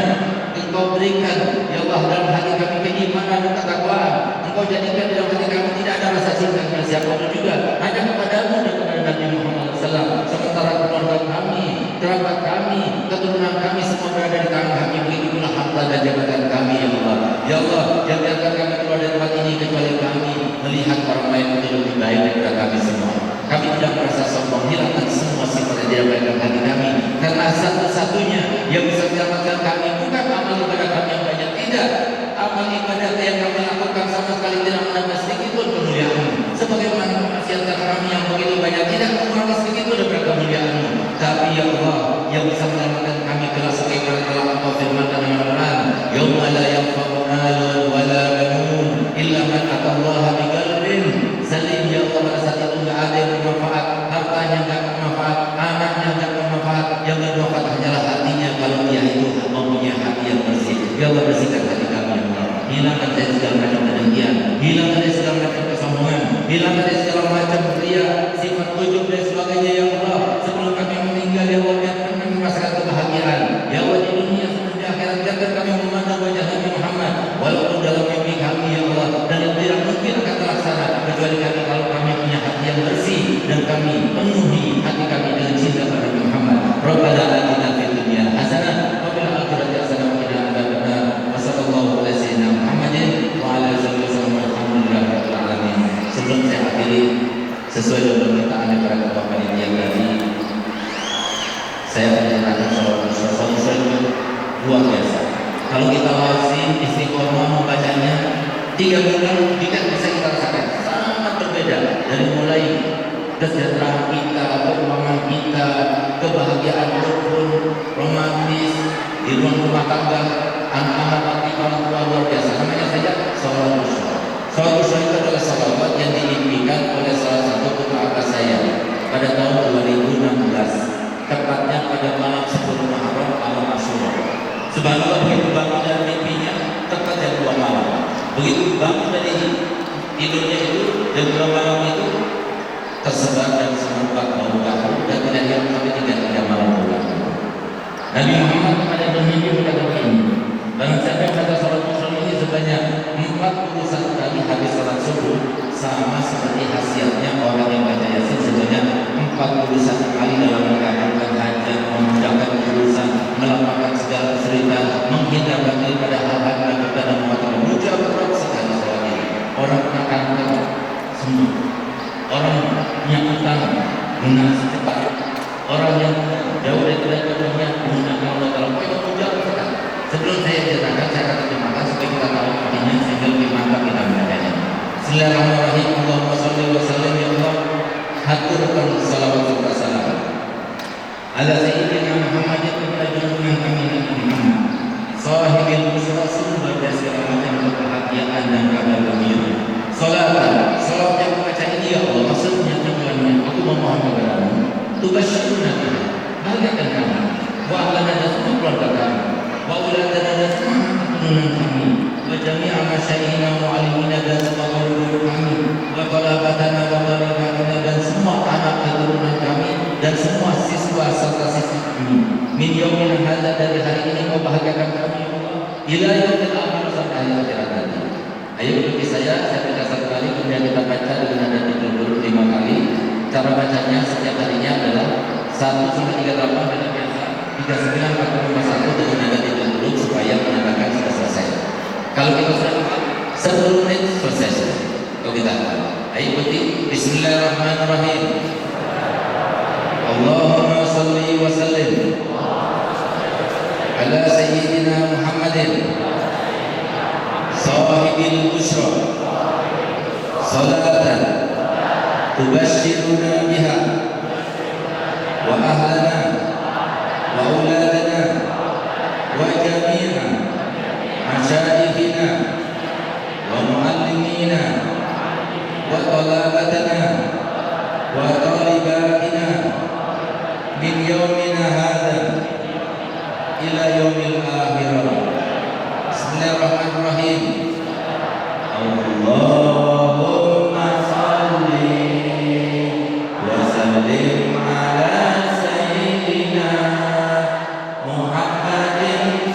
Engkau berikan, ya Allah, dalam hati kami keimanan dan ketakwaan. Engkau jadikan di dalam hati kami tidak ada rasa cinta kepada siapapun juga, hanya kepadamu dan kepada Nabi Muhammad SAW. Sementara keluarga kami, kerabat kami, keturunan kami semua berada di tangan kami. Begitulah harta dan jabatan kami, ya Allah. Ya Allah, jangan biarkan kami keluar dari tempat ini kecuali kami melihat orang lain menjadi lebih baik daripada kami semua. Kami tidak merasa sombong, hilangkan semua sifat yang tidak baik dalam hati kami. Karena satu-satunya yang bisa menyelamatkan kami bukan amal ibadah kami yang banyak, tidak. Amal ibadah yang kami lakukan sama sekali tidak menambah sedikit pun kemuliaan-Mu. Sebagaimana kemaksiatan kami yang begitu banyak tidak mengurangi sedikit pun daripada kemuliaan-Mu. Tapi ya Allah, yang bisa menyelamatkan kami kelak sebagaimana telah Engkau firmankan dalam Al-Quran, yauma la yanfa'u malun wala banun illa man atallaha biqalbin salim. Ya Allah, pada saat itu tidak ada yang bermanfaat, hartanya tidak bermanfaat, anaknya tidak bermanfaat, yang bermanfaat hanyalah hatinya kalau dia itu mempunyai hati yang bersih. Ya Allah, bersihkan hati kami, ya Allah. Hilangkan dari segala macam kedengkian, hilangkan dari segala macam kesombongan, hilangkan dari segala macam ria, sifat ujub dan sebagainya, ya Allah. Sebelum kami meninggal, ya Allah, biarkan kami merasakan kebahagiaan, ya Allah, di dunia sebelum di akhirat. Biarkan kami memandang wajah Nabi Muhammad walaupun dalam mimpi kami, ya Allah, dan itu tidak mungkin akan terlaksana kecuali kami kalau kami punya hati yang bersih dan kami penuhi hati kami dengan cinta pada Nabi Muhammad. Rabbana atina fid dunya hasanah wa fil akhirati hasanah wa qina adzabannar. Wa sallallahu ala sayyidina Muhammadin wa ala alihi wasallam. Alhamdulillahirabbil alamin. Sebelum saya akhiri, sesuai dengan permintaan para ketua panitia tadi, saya menyatakan salawat luar biasa. Kalau kita lazim istiqomah membacanya 3 bulan, tidak bisa kita rasakan sangat berbeda dari mulai kesejahteraan kita, keuangan kita, kebahagiaan rukun, romantis di rumah tangga, anak-anak bakti orang tua, luar biasa. Namanya saja salawat usra. Salawat usra itu adalah salawat yang diimpikan oleh salah satu putra angkat saya pada tahun 2016, tepatnya pada malam 10 Muharram malam Asyura. Subhanallah, begitu bangun dari mimpinya tepat jam 2 malam. Begitu bangun dari tidurnya itu jam 2 malam itu tersebar dan semerbak bau bau dan tidak hilang sampai 3 malam bulan. Nabi Muhammad ada bermimpi pada begini. Dan siapa yang baca salat usra ini sebanyak 41 kali habis salat subuh, sama seperti khasiatnya orang yang baca Yasin sebanyak 41 kali dalam mengabulkan hajat, memudahkan urusan, melapangkan segala cerita, menghindarkan daripada hal-hal yang kita dan mengatakan mujarab sekali salat ini. Orang kena kanker sembuh, orang punya utang lunasi cepat, orang yang jauh dari jodohnya menggunakan Allah dalam poin mujarab sekali. Sebelum saya ceritakan, saya akan terjemahkan supaya kita tahu artinya sehingga lebih mantap kita membacanya. Bismillahirrahmanirrahim. Allahumma shalli wa sallim, ya Allah, haturkan salawat wa salam ala sayyidina Muhammadin wa junjungan kami Nabi Muhammad sahibil busra sumber dan segala macam kebahagiaan dan kabar gembira. Salawat yang membaca ini, ya Allah, maksudnya tujuannya aku memohon kepadamu tubasyiruna biha, bahagiakan kami, wa ahlana dan semua keluarga kami, wa uladana dan semua keturunan kami, wa jami'a masyayikhina wa mu'allimina dan semua guru-guru kami, wa talabatana wa balikana dan semua anak keturunan kami dan semua siswa serta siswi kami. Min yaumin hadza, dari hari ini kau bahagiakan kami, ya Allah, ila yaumil akhir, sampai hari akhirat nanti. Ayo ikuti saya baca 1 kali, kemudian kita baca dengan ada 35 kali. Cara bacanya setiap harinya adalah 1 sampai 38 dengan biasa, 39 41 dengan ada 30 supaya menandakan sudah selesai. Kalau kita sudah hafal 10 menit selesai. Kalau kita hafal, ayo ikuti. Bismillahirrahmanirrahim. Allahumma salli wa sallim ala sayyidina Muhammad تبشرنا بها وأهلنا وأولادنا وجميع مشايخنا ومعلمينا وطلبتنا وطالباتنا من يومنا هذا إلى يوم الآخرة. بسم الله الرحمن الرحيم. اللهم صل وسلم على سيدنا محمد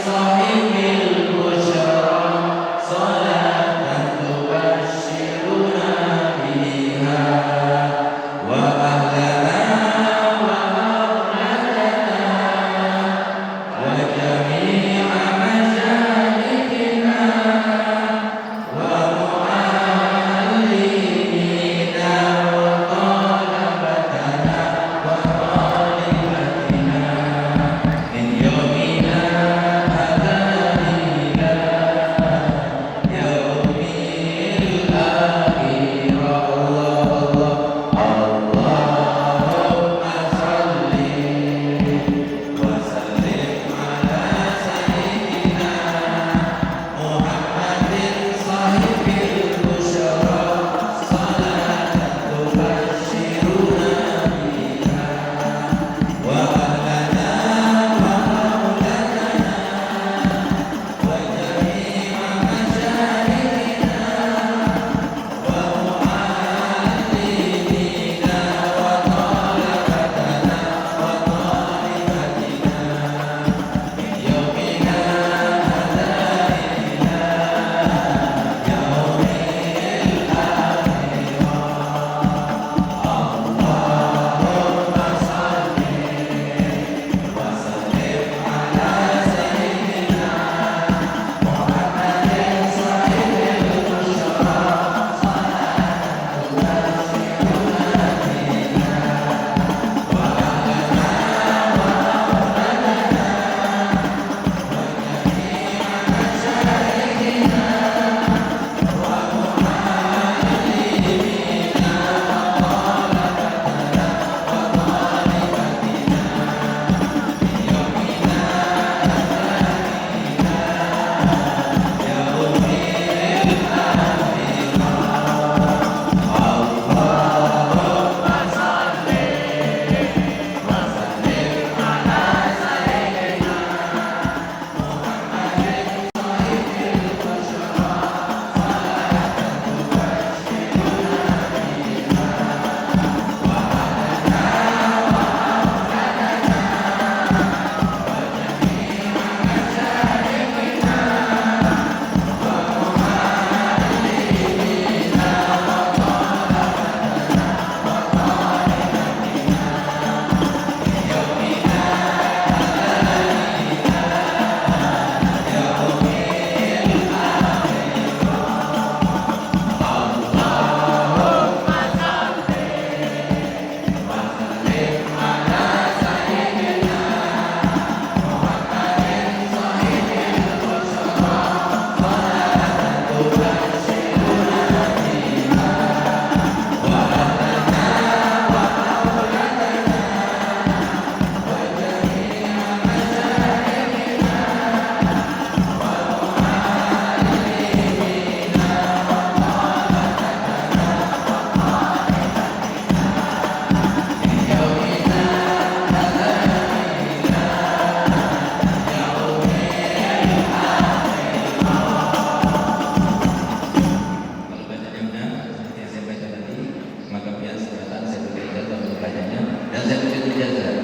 صاحب البشرى صلاة تبشرنا بها وأهلنا وأولادنا وجميع مشايخنا ومعلمينا وطلبتنا وطالباتنا من يومنا هذا إلى يوم الآخرة. اللهم صل وسلم على سيدنا محمد صاحب البشرى صلاة تبشرنا بها وأهلنا وأولادنا وجميع مشايخنا ومعلمينا وطلبتنا وطالباتنا من يومنا هذا إلى يوم اللهم صل وسلم على سيدنا محمد صاحب البشرى maka pihak selatan saya beri ijazah untuk belajarnya dan saya beri ijazah